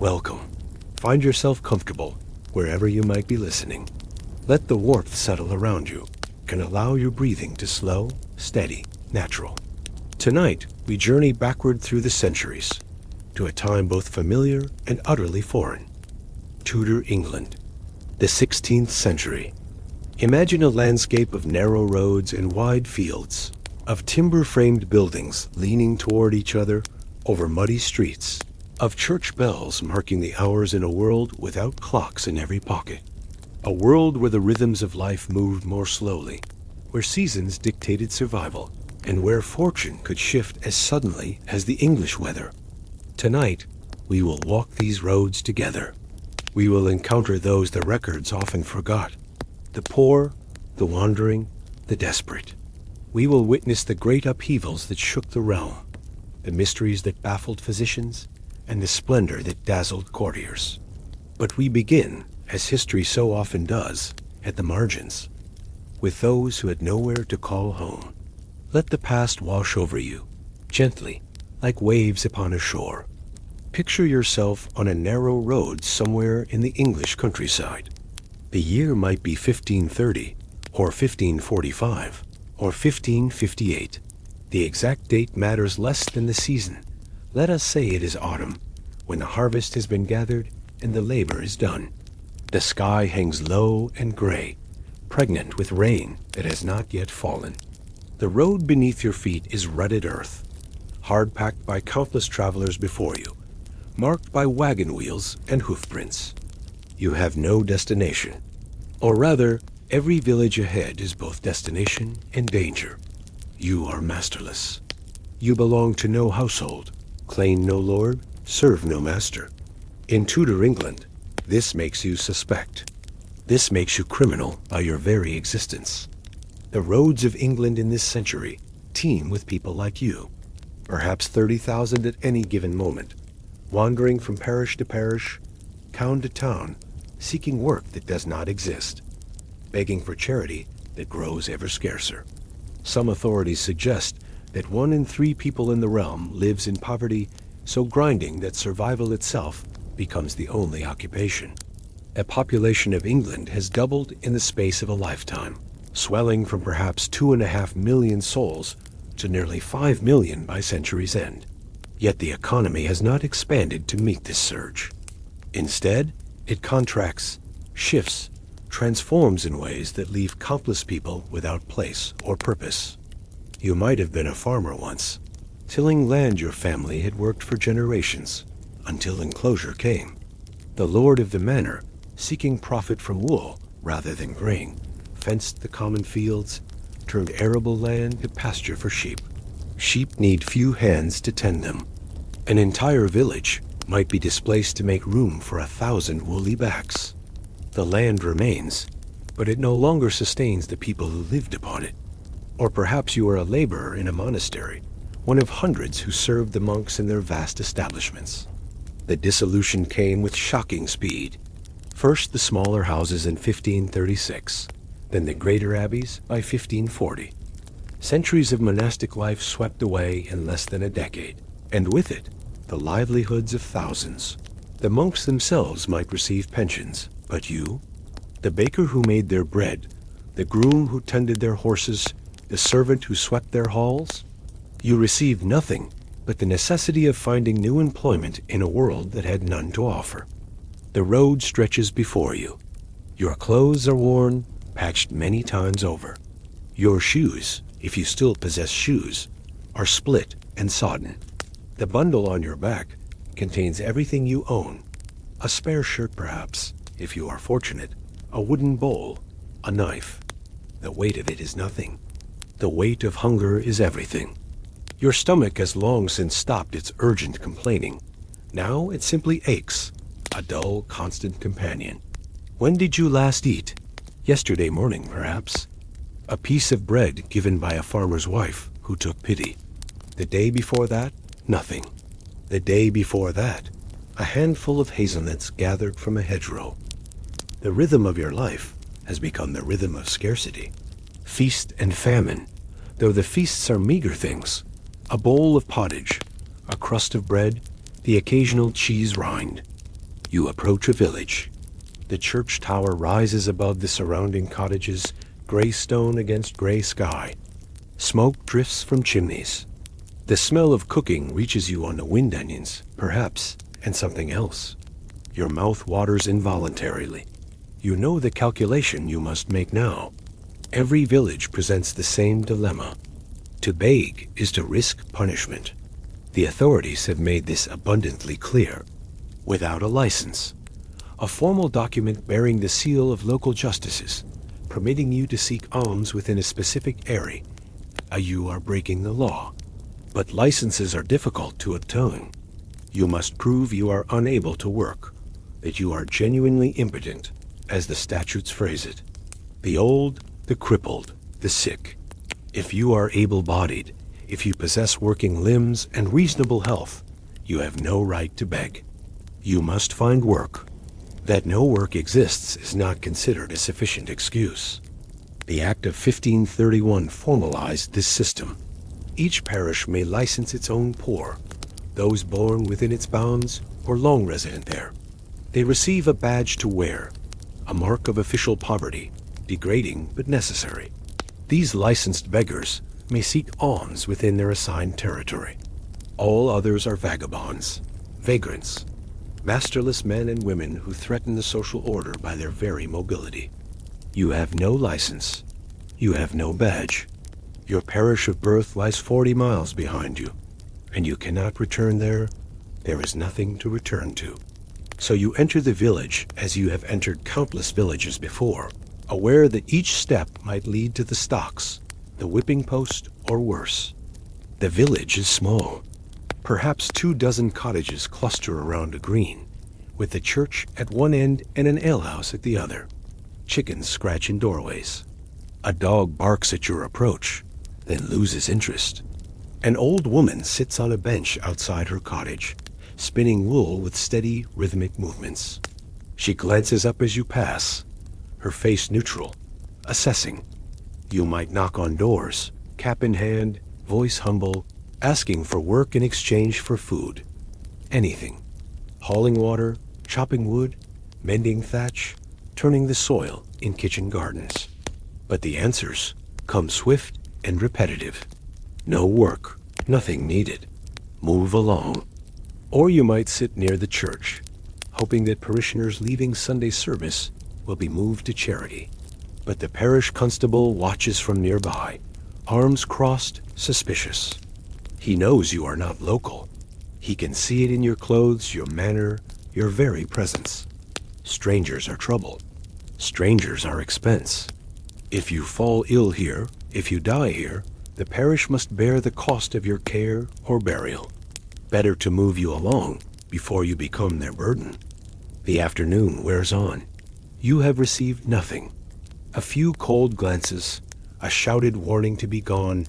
Welcome. Find yourself comfortable wherever you might be listening. Let the warmth settle around you and allow your breathing to slow, steady, natural. Tonight, we journey backward through the centuries to a time both familiar and utterly foreign. Tudor England, the 16th century. Imagine a landscape of narrow roads and wide fields, of timber-framed buildings leaning toward each other over muddy streets, of church bells marking the hours in a world without clocks in every pocket. A world where the rhythms of life moved more slowly, where seasons dictated survival, and where fortune could shift as suddenly as the English weather. Tonight, we will walk these roads together. We will encounter those the records often forgot, the poor, the wandering, the desperate. We will witness the great upheavals that shook the realm, the mysteries that baffled physicians, and the splendor that dazzled courtiers. But we begin, as history so often does, at the margins, with those who had nowhere to call home. Let the past wash over you, gently, like waves upon a shore. Picture yourself on a narrow road somewhere in the English countryside. The year might be 1530, or 1545, or 1558. The exact date matters less than the season. Let us say it is autumn, when the harvest has been gathered and the labor is done. The sky hangs low and gray, pregnant with rain that has not yet fallen. The road beneath your feet is rutted earth, hard-packed by countless travelers before you, marked by wagon wheels and hoofprints. You have no destination, or rather, every village ahead is both destination and danger. You are masterless. You belong to no household, claim no lord, serve no master. In Tudor England, this makes you suspect. This makes you criminal by your very existence. The roads of England in this century teem with people like you, perhaps 30,000 at any given moment, wandering from parish to parish, town to town, seeking work that does not exist, begging for charity that grows ever scarcer. Some authorities suggest that 1 in 3 people in the realm lives in poverty so grinding that survival itself becomes the only occupation. A population of England has doubled in the space of a lifetime, swelling from perhaps 2.5 million souls to nearly 5 million by century's end. Yet the economy has not expanded to meet this surge. Instead, it contracts, shifts, transforms in ways that leave countless people without place or purpose. You might have been a farmer once, tilling land your family had worked for generations, until enclosure came. The lord of the manor, seeking profit from wool rather than grain, fenced the common fields, turned arable land to pasture for sheep. Sheep need few hands to tend them. An entire village might be displaced to make room for 1,000 woolly backs. The land remains, but it no longer sustains the people who lived upon it. Or perhaps you are a laborer in a monastery, one of hundreds who served the monks in their vast establishments. The dissolution came with shocking speed. First the smaller houses in 1536, then the greater abbeys by 1540. Centuries of monastic life swept away in less than a decade, and with it, the livelihoods of thousands. The monks themselves might receive pensions, but you, the baker who made their bread, the groom who tended their horses, the servant who swept their halls, you received nothing but the necessity of finding new employment in a world that had none to offer. The road stretches before you. Your clothes are worn, patched many times over. Your shoes, if you still possess shoes, are split and sodden. The bundle on your back contains everything you own. A spare shirt perhaps, if you are fortunate, a wooden bowl, a knife. The weight of it is nothing. The weight of hunger is everything. Your stomach has long since stopped its urgent complaining. Now it simply aches, a dull, constant companion. When did you last eat? Yesterday morning, perhaps. A piece of bread given by a farmer's wife who took pity. The day before that, nothing. The day before that, a handful of hazelnuts gathered from a hedgerow. The rhythm of your life has become the rhythm of scarcity. Feast and famine, though the feasts are meager things. A bowl of pottage, a crust of bread, the occasional cheese rind. You approach a village. The church tower rises above the surrounding cottages, gray stone against gray sky. Smoke drifts from chimneys. The smell of cooking reaches you on the wind onions, perhaps, and something else. Your mouth waters involuntarily. You know the calculation you must make now. Every village presents the same dilemma. To beg is to risk punishment. The authorities have made this abundantly clear. Without a license, a formal document bearing the seal of local justices, permitting you to seek alms within a specific area, you are breaking the law. But licenses are difficult to obtain. You must prove you are unable to work, that you are genuinely impotent, as the statutes phrase it. The old, the crippled, the sick. If you are able-bodied, if you possess working limbs and reasonable health, you have no right to beg. You must find work. That no work exists is not considered a sufficient excuse. The Act of 1531 formalized this system. Each parish may license its own poor, those born within its bounds or long resident there. They receive a badge to wear, a mark of official poverty, degrading but necessary. These licensed beggars may seek alms within their assigned territory. All others are vagabonds, vagrants, masterless men and women who threaten the social order by their very mobility. You have no license. You have no badge. Your parish of birth lies 40 miles behind you, and you cannot return there. There is nothing to return to. So you enter the village as you have entered countless villages before, aware that each step might lead to the stocks, the whipping post, or worse. The village is small. Perhaps 24 cottages cluster around a green, with the church at one end and an alehouse at the other. Chickens scratch in doorways. A dog barks at your approach, then loses interest. An old woman sits on a bench outside her cottage, spinning wool with steady, rhythmic movements. She glances up as you pass, her face neutral, assessing. You might knock on doors, cap in hand, voice humble, asking for work in exchange for food. Anything. Hauling water, chopping wood, mending thatch, turning the soil in kitchen gardens. But the answers come swift and repetitive. No work, nothing needed. Move along. Or you might sit near the church, hoping that parishioners leaving Sunday service will be moved to charity. But the parish constable watches from nearby, arms crossed, suspicious. He knows you are not local. He can see it in your clothes, your manner, your very presence. Strangers are trouble. Strangers are expense. If you fall ill here, if you die here, the parish must bear the cost of your care or burial. Better to move you along before you become their burden. The afternoon wears on. You have received nothing. A few cold glances, a shouted warning to be gone,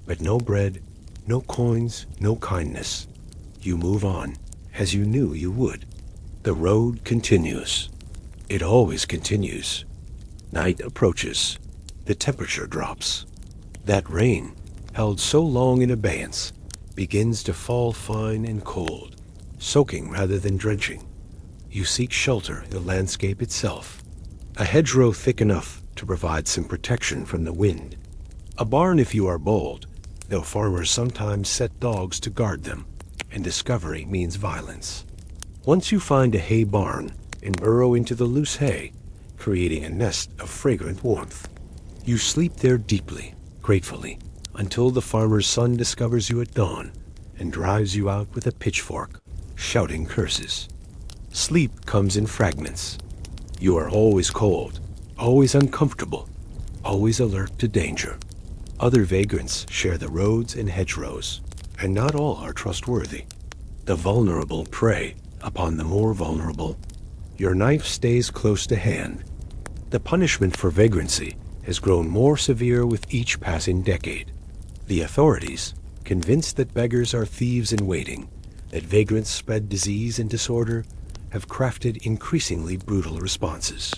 but no bread, no coins, no kindness. You move on, as you knew you would. The road continues. It always continues. Night approaches. The temperature drops. That rain, held so long in abeyance, begins to fall fine and cold, soaking rather than drenching. You seek shelter in the landscape itself. A hedgerow thick enough to provide some protection from the wind. A barn if you are bold, though farmers sometimes set dogs to guard them, and discovery means violence. Once you find a hay barn and burrow into the loose hay, creating a nest of fragrant warmth. You sleep there deeply, gratefully, until the farmer's son discovers you at dawn and drives you out with a pitchfork, shouting curses. Sleep comes in fragments. You are always cold, always uncomfortable, always alert to danger. Other vagrants share the roads and hedgerows, and not all are trustworthy. The vulnerable prey upon the more vulnerable. Your knife stays close to hand. The punishment for vagrancy has grown more severe with each passing decade. The authorities, convinced that beggars are thieves in waiting, that vagrants spread disease and disorder, have crafted increasingly brutal responses.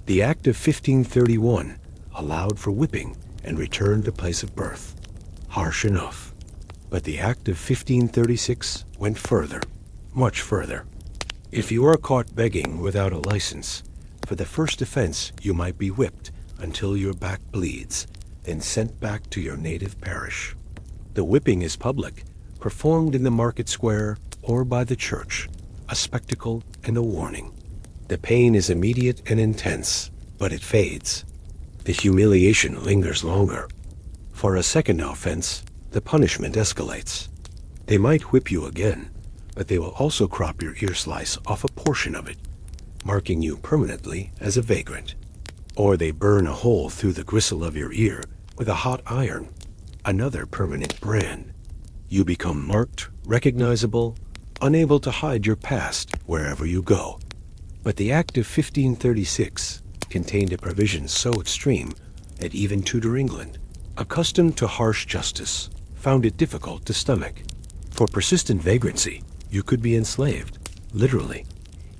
The Act of 1531 allowed for whipping and return to place of birth. Harsh enough. But the Act of 1536 went further, much further. If you are caught begging without a license, for the first offense you might be whipped until your back bleeds, then sent back to your native parish. The whipping is public, performed in the market square or by the church, a spectacle and a warning. The pain is immediate and intense, but it fades. The humiliation lingers longer. For a second offense, the punishment escalates. They might whip you again, but they will also crop your ear slice off a portion of it, marking you permanently as a vagrant. Or they burn a hole through the gristle of your ear with a hot iron, another permanent brand. You become marked, recognizable, unable to hide your past wherever you go. But the Act of 1536 contained a provision so extreme that even Tudor England, accustomed to harsh justice, found it difficult to stomach. For persistent vagrancy, you could be enslaved, literally.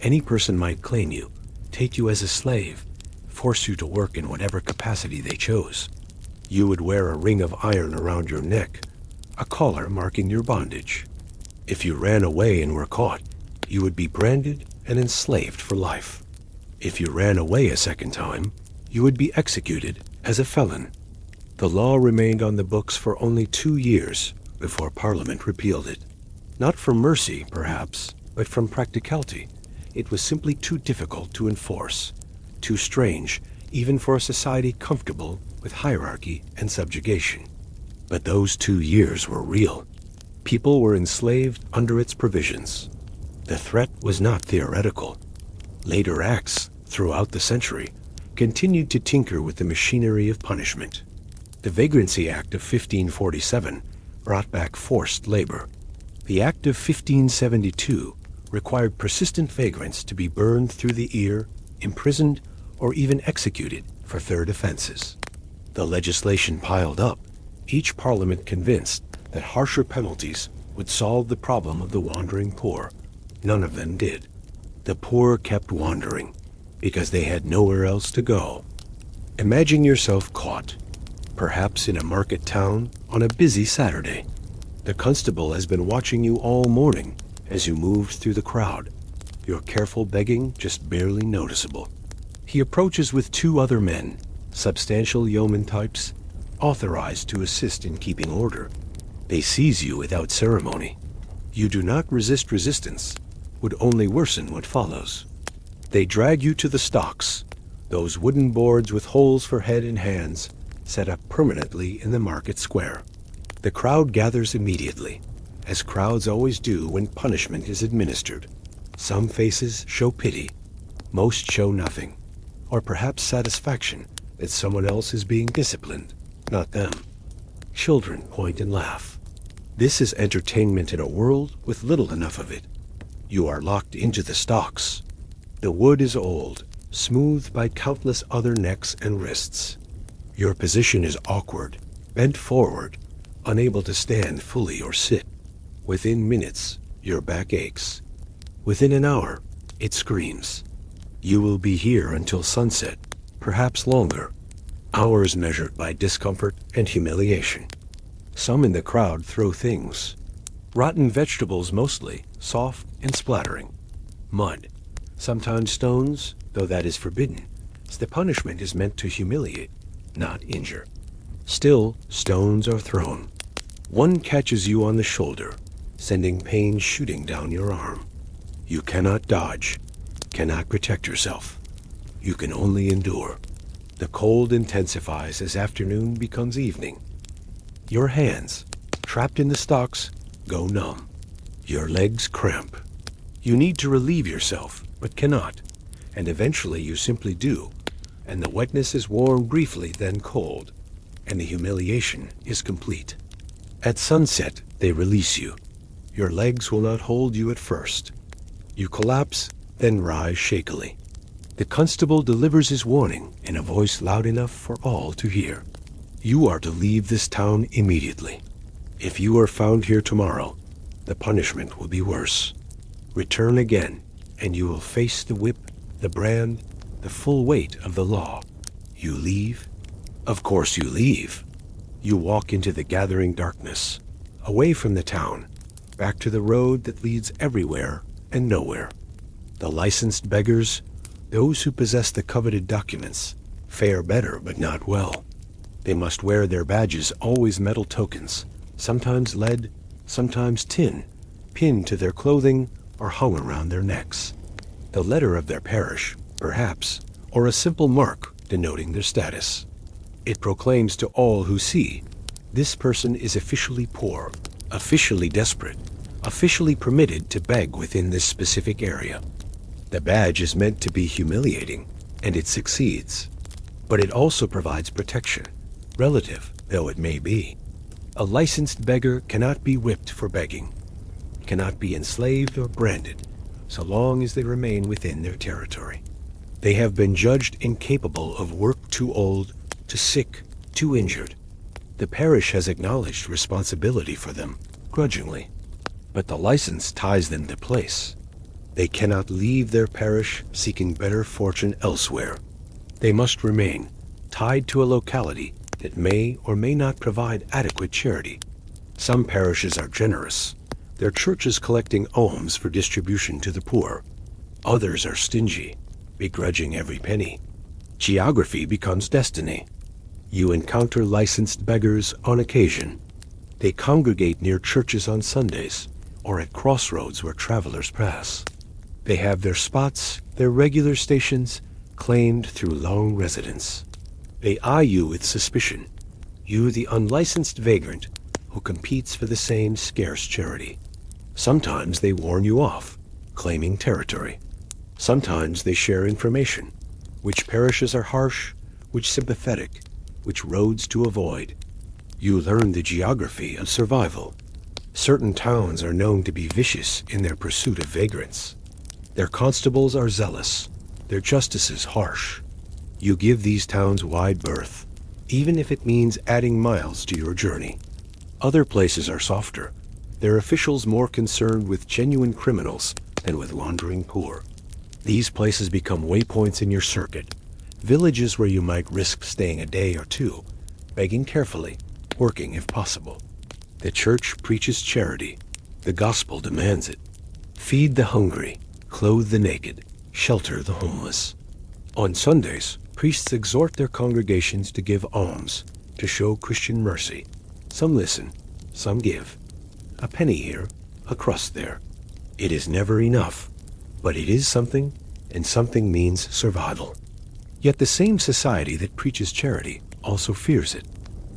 Any person might claim you, take you as a slave, force you to work in whatever capacity they chose. You would wear a ring of iron around your neck, a collar marking your bondage. If you ran away and were caught, you would be branded and enslaved for life. If you ran away a second time, you would be executed as a felon. The law remained on the books for only 2 years before Parliament repealed it. Not from mercy, perhaps, but from practicality. It was simply too difficult to enforce, too strange, even for a society comfortable with hierarchy and subjugation. But those 2 years were real. People were enslaved under its provisions. The threat was not theoretical. Later acts, throughout the century, continued to tinker with the machinery of punishment. The Vagrancy Act of 1547 brought back forced labor. The Act of 1572 required persistent vagrants to be burned through the ear, imprisoned, or even executed for third offenses. The legislation piled up, each parliament convinced that harsher penalties would solve the problem of the wandering poor. None of them did. The poor kept wandering because they had nowhere else to go. Imagine yourself caught, perhaps in a market town on a busy Saturday. The constable has been watching you all morning as you moved through the crowd, your careful begging just barely noticeable. He approaches with 2 other men, substantial yeoman types, authorized to assist in keeping order. They seize you without ceremony. You do not resist resistance, would only worsen what follows. They drag you to the stocks, those wooden boards with holes for head and hands, set up permanently in the market square. The crowd gathers immediately, as crowds always do when punishment is administered. Some faces show pity, most show nothing, or perhaps satisfaction that someone else is being disciplined, not them. Children point and laugh. This is entertainment in a world with little enough of it. You are locked into the stocks. The wood is old, smoothed by countless other necks and wrists. Your position is awkward, bent forward, unable to stand fully or sit. Within minutes, your back aches. Within an hour, it screams. You will be here until sunset, perhaps longer. Hours measured by discomfort and humiliation. Some in the crowd throw things. Rotten vegetables mostly, soft and splattering. Mud, sometimes stones, though that is forbidden, as the punishment is meant to humiliate, not injure. Still, stones are thrown. One catches you on the shoulder, sending pain shooting down your arm. You cannot dodge, cannot protect yourself. You can only endure. The cold intensifies as afternoon becomes evening. Your hands, trapped in the stocks, go numb. Your legs cramp. You need to relieve yourself, but cannot, and eventually you simply do, and the wetness is warm briefly, then cold, and the humiliation is complete. At sunset, they release you. Your legs will not hold you at first. You collapse, then rise shakily. The constable delivers his warning in a voice loud enough for all to hear. You are to leave this town immediately. If you are found here tomorrow, the punishment will be worse. Return again, and you will face the whip, the brand, the full weight of the law. You leave? Of course you leave. You walk into the gathering darkness, away from the town, back to the road that leads everywhere and nowhere. The licensed beggars, those who possess the coveted documents, fare better but not well. They must wear their badges always metal tokens, sometimes lead, sometimes tin, pinned to their clothing or hung around their necks. The letter of their parish, perhaps, or a simple mark denoting their status. It proclaims to all who see, this person is officially poor, officially desperate, officially permitted to beg within this specific area. The badge is meant to be humiliating, and it succeeds. But it also provides protection, relative though it may be. A licensed beggar cannot be whipped for begging, cannot be enslaved or branded, so long as they remain within their territory. They have been judged incapable of work too old, too sick, too injured. The parish has acknowledged responsibility for them, grudgingly. But the license ties them to place. They cannot leave their parish seeking better fortune elsewhere. They must remain tied to a locality that may or may not provide adequate charity. Some parishes are generous, their churches collecting alms for distribution to the poor. Others are stingy, begrudging every penny. Geography becomes destiny. You encounter licensed beggars on occasion. They congregate near churches on Sundays or at crossroads where travelers pass. They have their spots, their regular stations, claimed through long residence. They eye you with suspicion, you the unlicensed vagrant who competes for the same scarce charity. Sometimes they warn you off, claiming territory. Sometimes they share information, which parishes are harsh, which sympathetic, which roads to avoid. You learn the geography of survival. Certain towns are known to be vicious in their pursuit of vagrants. Their constables are zealous, their justices harsh. You give these towns wide berth, even if it means adding miles to your journey. Other places are softer, their officials more concerned with genuine criminals than with wandering poor. These places become waypoints in your circuit, villages where you might risk staying a day or two, begging carefully, working if possible. The church preaches charity. The gospel demands it. Feed the hungry, clothe the naked, shelter the homeless. On Sundays, priests exhort their congregations to give alms, to show Christian mercy. Some listen, some give. A penny here, a crust there. It is never enough, but it is something, and something means survival. Yet the same society that preaches charity also fears it.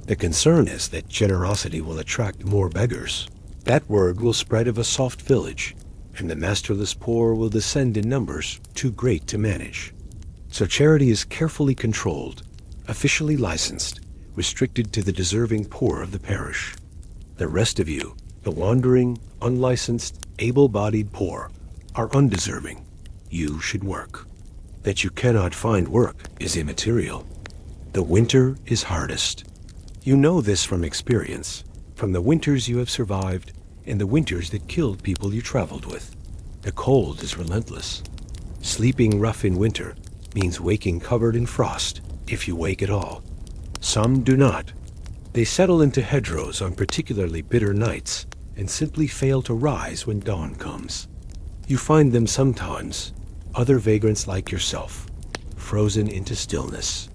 The concern is that generosity will attract more beggars. That word will spread of a soft village, and the masterless poor will descend in numbers too great to manage. So charity is carefully controlled, officially licensed, restricted to the deserving poor of the parish. The rest of you, the wandering, unlicensed, able-bodied poor, are undeserving. You should work. That you cannot find work is immaterial. The winter is hardest. You know this from experience, from the winters you have survived and the winters that killed people you traveled with. The cold is relentless. Sleeping rough in winter means waking covered in frost, if you wake at all. Some do not. They settle into hedgerows on particularly bitter nights and simply fail to rise when dawn comes. You find them sometimes, other vagrants like yourself, frozen into stillness.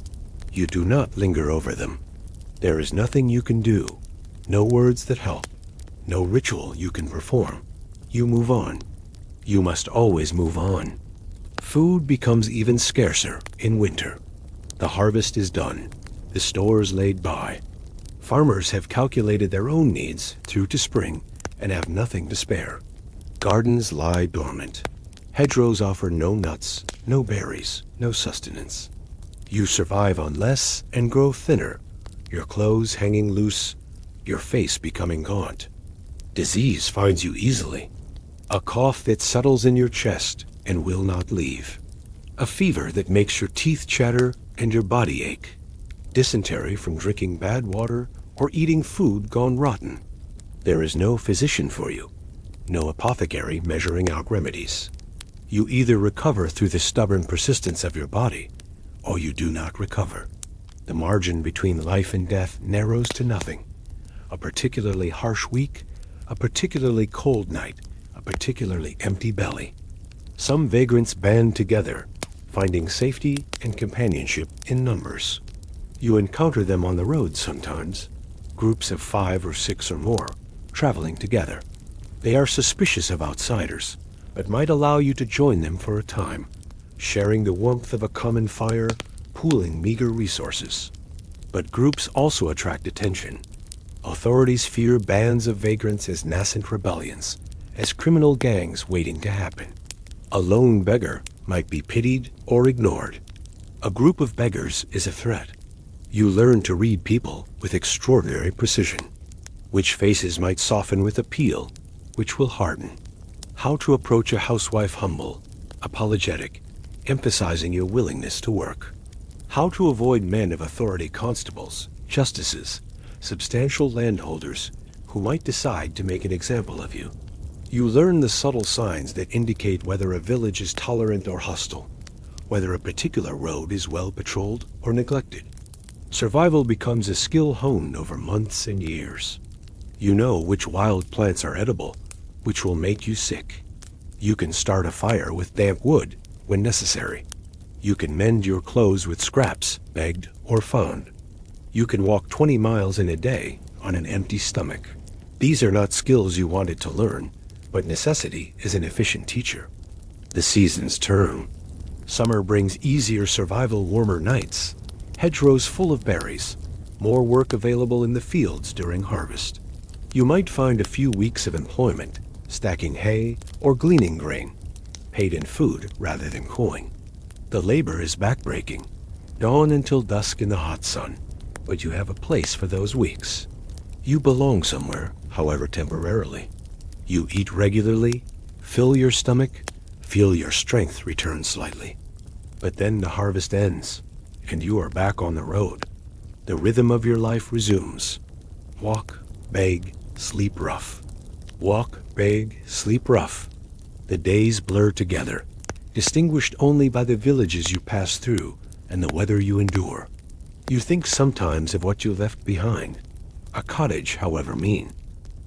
You do not linger over them. There is nothing you can do, no words that help, no ritual you can perform. You move on. You must always move on. Food becomes even scarcer in winter. The harvest is done, the stores laid by. Farmers have calculated their own needs through to spring and have nothing to spare. Gardens lie dormant. Hedgerows offer no nuts, no berries, no sustenance. You survive on less and grow thinner, your clothes hanging loose, your face becoming gaunt. Disease finds you easily. A cough that settles in your chest and will not leave. A fever that makes your teeth chatter and your body ache. Dysentery from drinking bad water or eating food gone rotten. There is no physician for you, no apothecary measuring out remedies. You either recover through the stubborn persistence of your body, or you do not recover. The margin between life and death narrows to nothing. A particularly harsh week, a particularly cold night, a particularly empty belly. Some vagrants band together, finding safety and companionship in numbers. You encounter them on the road sometimes, groups of 5 or 6 or more, traveling together. They are suspicious of outsiders, but might allow you to join them for a time, sharing the warmth of a common fire, pooling meager resources. But groups also attract attention. Authorities fear bands of vagrants as nascent rebellions, as criminal gangs waiting to happen. A lone beggar might be pitied or ignored. A group of beggars is a threat. You learn to read people with extraordinary precision. Which faces might soften with appeal, which will harden. How to approach a housewife humble, apologetic, emphasizing your willingness to work. How to avoid men of authority, constables, justices, substantial landholders who might decide to make an example of you. You learn the subtle signs that indicate whether a village is tolerant or hostile, whether a particular road is well patrolled or neglected. Survival becomes a skill honed over months and years. You know which wild plants are edible, which will make you sick. You can start a fire with damp wood when necessary. You can mend your clothes with scraps, begged or found. You can walk 20 miles in a day on an empty stomach. These are not skills you wanted to learn, but necessity is an efficient teacher. The seasons turn. Summer brings easier survival, warmer nights, hedgerows full of berries, more work available in the fields during harvest. You might find a few weeks of employment, stacking hay or gleaning grain, paid in food rather than coin. The labor is backbreaking, dawn until dusk in the hot sun, but you have a place for those weeks. You belong somewhere, however temporarily. You eat regularly, fill your stomach, feel your strength return slightly. But then the harvest ends, and you are back on the road. The rhythm of your life resumes. Walk, beg, sleep rough. Walk, beg, sleep rough. The days blur together, distinguished only by the villages you pass through and the weather you endure. You think sometimes of what you left behind. A cottage, however mean.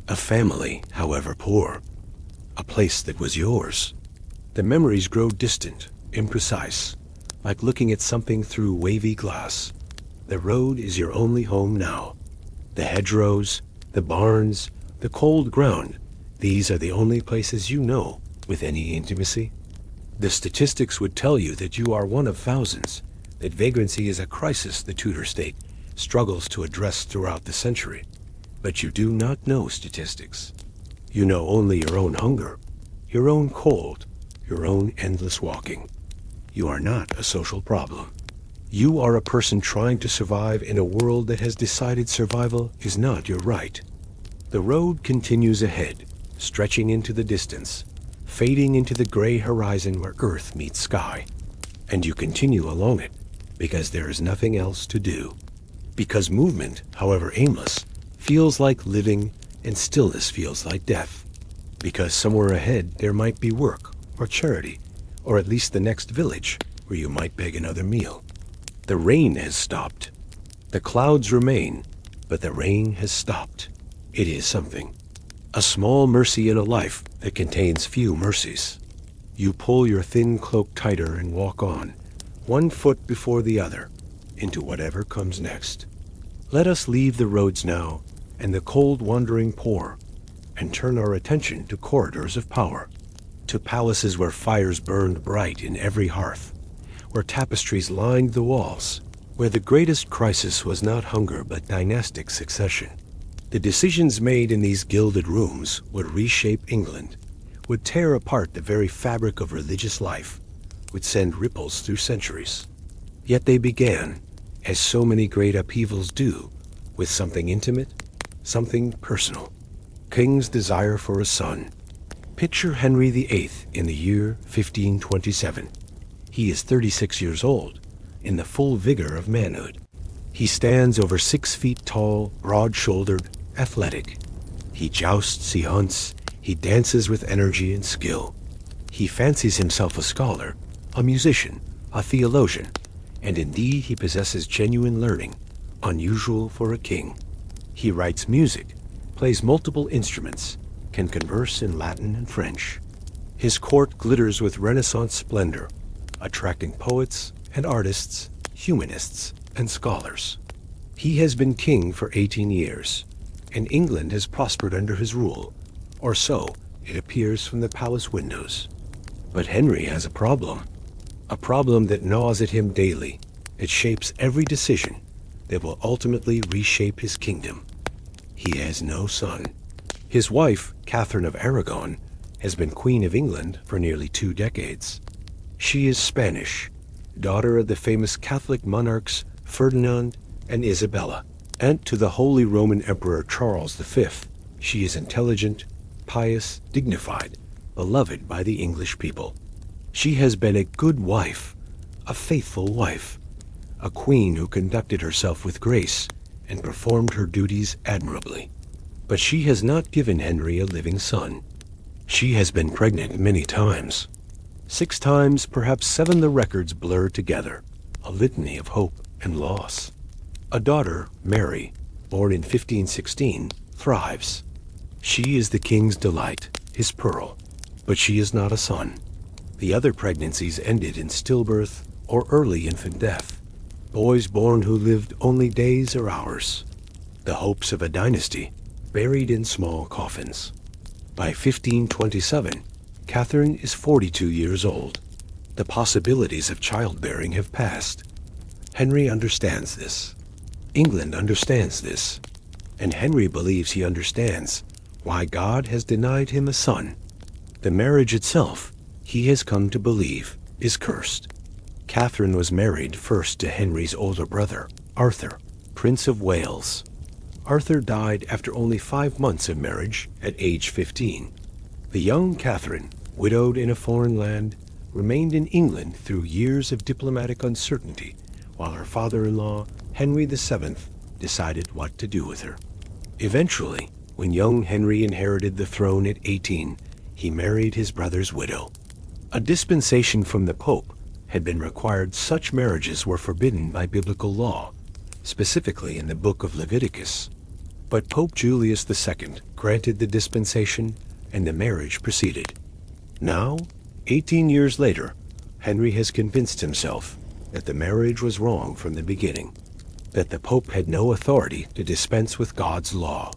A family, however poor. A place that was yours. The memories grow distant, imprecise, like looking at something through wavy glass. The road is your only home now. The hedgerows, the barns, the cold ground, these are the only places you know with any intimacy. The statistics would tell you that you are one of thousands, that vagrancy is a crisis the Tudor state struggles to address throughout the century. But you do not know statistics. You know only your own hunger, your own cold, your own endless walking. You are not a social problem. You are a person trying to survive in a world that has decided survival is not your right. The road continues ahead, stretching into the distance, fading into the gray horizon where earth meets sky. And you continue along it, because there is nothing else to do. Because movement, however aimless, feels like living, and stillness feels like death. Because somewhere ahead there might be work, or charity, or at least the next village where you might beg another meal. The rain has stopped. The clouds remain, but the rain has stopped. It is something. A small mercy in a life that contains few mercies. You pull your thin cloak tighter and walk on, one foot before the other, into whatever comes next. Let us leave the roads now, and the cold wandering poor, and turn our attention to corridors of power, to palaces where fires burned bright in every hearth, where tapestries lined the walls, where the greatest crisis was not hunger but dynastic succession. The decisions made in these gilded rooms would reshape England, would tear apart the very fabric of religious life, would send ripples through centuries. Yet they began, as so many great upheavals do, with something intimate, something personal. King's desire for a son. Picture Henry VIII in the year 1527. He is 36 years old, in the full vigor of manhood. He stands over 6 feet tall, broad-shouldered, athletic. He jousts, he hunts, he dances with energy and skill. He fancies himself a scholar, a musician, a theologian, and indeed he possesses genuine learning, unusual for a king. He writes music, plays multiple instruments, can converse in Latin and French. His court glitters with Renaissance splendor, attracting poets and artists, humanists and scholars. He has been king for 18 years, and England has prospered under his rule, or so it appears from the palace windows. But Henry has a problem that gnaws at him daily. It shapes every decision that will ultimately reshape his kingdom. He has no son. His wife, Catherine of Aragon, has been Queen of England for nearly 2 decades. She is Spanish, daughter of the famous Catholic monarchs Ferdinand and Isabella. Aunt to the Holy Roman Emperor Charles V, she is intelligent, pious, dignified, beloved by the English people. She has been a good wife, a faithful wife, a queen who conducted herself with grace and performed her duties admirably. But she has not given Henry a living son. She has been pregnant many times. 6 times, perhaps 7, the records blur together, a litany of hope and loss. A daughter, Mary, born in 1516, thrives. She is the king's delight, his pearl, but she is not a son. The other pregnancies ended in stillbirth or early infant death, boys born who lived only days or hours. The hopes of a dynasty buried in small coffins. By 1527, Catherine is 42 years old. The possibilities of childbearing have passed. Henry understands this. England understands this. And Henry believes he understands why God has denied him a son. The marriage itself, he has come to believe, is cursed. Catherine was married first to Henry's older brother, Arthur, Prince of Wales. Arthur died after only 5 months of marriage at age 15. The young Catherine, widowed in a foreign land, remained in England through years of diplomatic uncertainty, while her father-in-law, Henry VII, decided what to do with her. Eventually, when young Henry inherited the throne at 18, he married his brother's widow. A dispensation from the Pope had been required. Such marriages were forbidden by biblical law, specifically in the book of Leviticus. But Pope Julius II granted the dispensation, and the marriage proceeded. Now, 18 years later, Henry has convinced himself that the marriage was wrong from the beginning, that the Pope had no authority to dispense with God's law,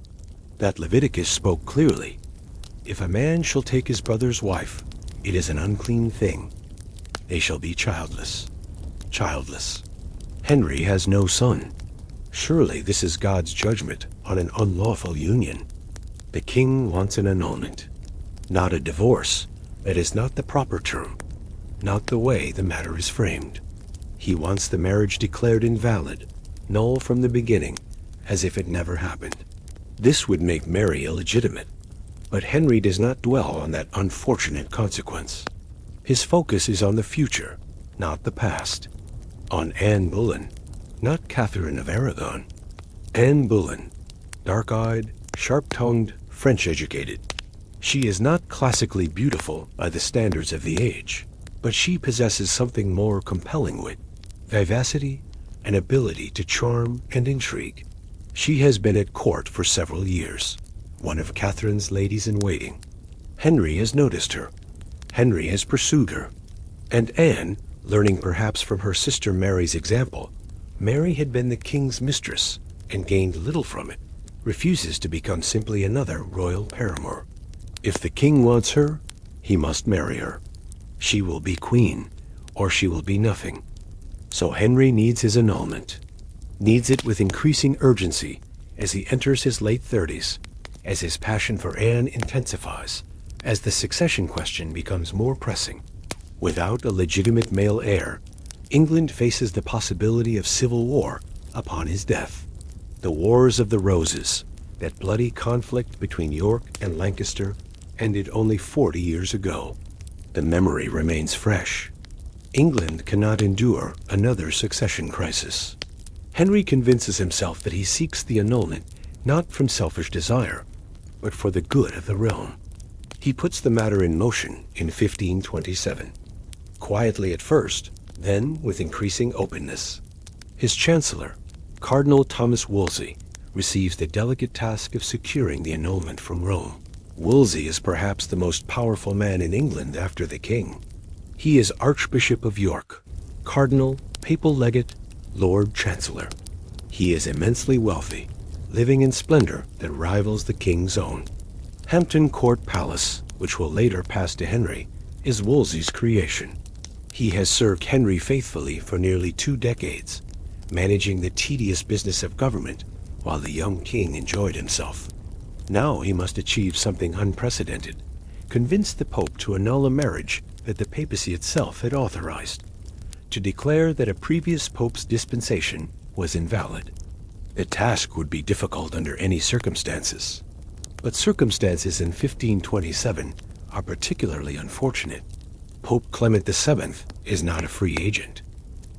that Leviticus spoke clearly, "If a man shall take his brother's wife, it is an unclean thing. They shall be childless." Childless. Henry has no son. Surely this is God's judgment on an unlawful union. The king wants an annulment, not a divorce. That is not the proper term, not the way the matter is framed. He wants the marriage declared invalid, null from the beginning, as if it never happened. This would make Mary illegitimate, but Henry does not dwell on that unfortunate consequence. His focus is on the future, not the past. On Anne Boleyn, not Catherine of Aragon. Anne Boleyn, dark-eyed, sharp-tongued, French-educated. She is not classically beautiful by the standards of the age, but she possesses something more compelling: wit, vivacity, and ability to charm and intrigue. She has been at court for several years, one of Catherine's ladies-in-waiting. Henry has noticed her. Henry has pursued her. And Anne, learning perhaps from her sister Mary's example, Mary had been the king's mistress and gained little from it, refuses to become simply another royal paramour. If the king wants her, he must marry her. She will be queen, or she will be nothing. So Henry needs his annulment, needs it with increasing urgency as he enters his late 30s, as his passion for Anne intensifies, as the succession question becomes more pressing. Without a legitimate male heir, England faces the possibility of civil war upon his death. The Wars of the Roses, that bloody conflict between York and Lancaster, ended only 40 years ago. The memory remains fresh. England cannot endure another succession crisis. Henry convinces himself that he seeks the annulment not from selfish desire, but for the good of the realm. He puts the matter in motion in 1527. Quietly at first, then with increasing openness. His chancellor, Cardinal Thomas Wolsey, receives the delicate task of securing the annulment from Rome. Wolsey is perhaps the most powerful man in England after the king. He is Archbishop of York, Cardinal, Papal Legate, Lord Chancellor. He is immensely wealthy, living in splendor that rivals the king's own. Hampton Court Palace, which will later pass to Henry, is Wolsey's creation. He has served Henry faithfully for nearly 2 decades, managing the tedious business of government while the young king enjoyed himself. Now he must achieve something unprecedented, convince the Pope to annul a marriage that the papacy itself had authorized, to declare that a previous pope's dispensation was invalid. The task would be difficult under any circumstances, but circumstances in 1527 are particularly unfortunate. Pope Clement VII is not a free agent.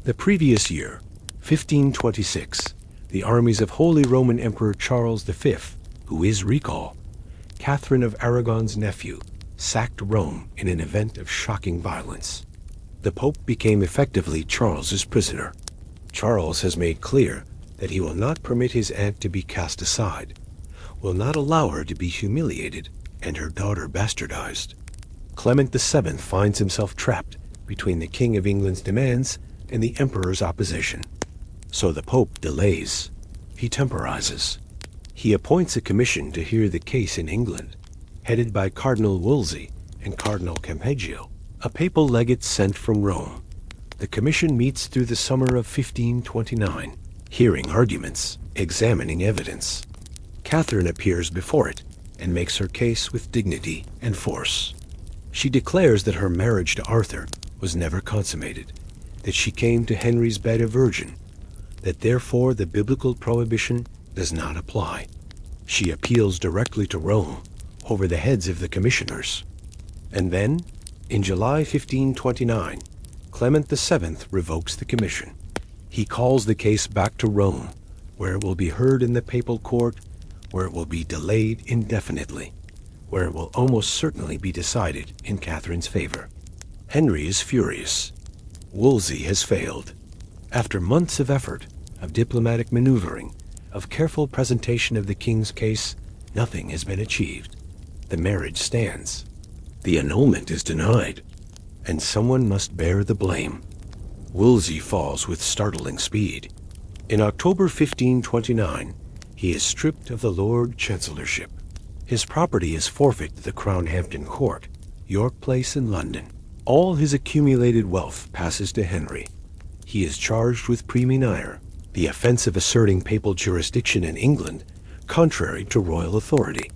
The previous year, 1526, the armies of Holy Roman Emperor Charles V, who is recall, Catherine of Aragon's nephew, sacked Rome in an event of shocking violence. The Pope became effectively Charles's prisoner. Charles has made clear that he will not permit his aunt to be cast aside, will not allow her to be humiliated and her daughter bastardized. Clement VII finds himself trapped between the King of England's demands and the Emperor's opposition. So the Pope delays. He temporizes. He appoints a commission to hear the case in England, headed by Cardinal Wolsey and Cardinal Campeggio, a papal legate sent from Rome. The commission meets through the summer of 1529, hearing arguments, examining evidence. Catherine appears before it and makes her case with dignity and force. She declares that her marriage to Arthur was never consummated, that she came to Henry's bed a virgin, that therefore the biblical prohibition does not apply. She appeals directly to Rome over the heads of the commissioners. And then, in July 1529, Clement VII revokes the commission. He calls the case back to Rome, where it will be heard in the papal court, where it will be delayed indefinitely, where it will almost certainly be decided in Catherine's favor. Henry is furious. Wolsey has failed. After months of effort, of diplomatic maneuvering, of careful presentation of the king's case, nothing has been achieved. The marriage stands. The annulment is denied, and someone must bear the blame. Wolsey falls with startling speed. In October 1529, he is stripped of the Lord Chancellorship. His property is forfeit to the Crown Hampton Court, York Place in London. All his accumulated wealth passes to Henry. He is charged with praemunire, the offense of asserting papal jurisdiction in England, contrary to royal authority.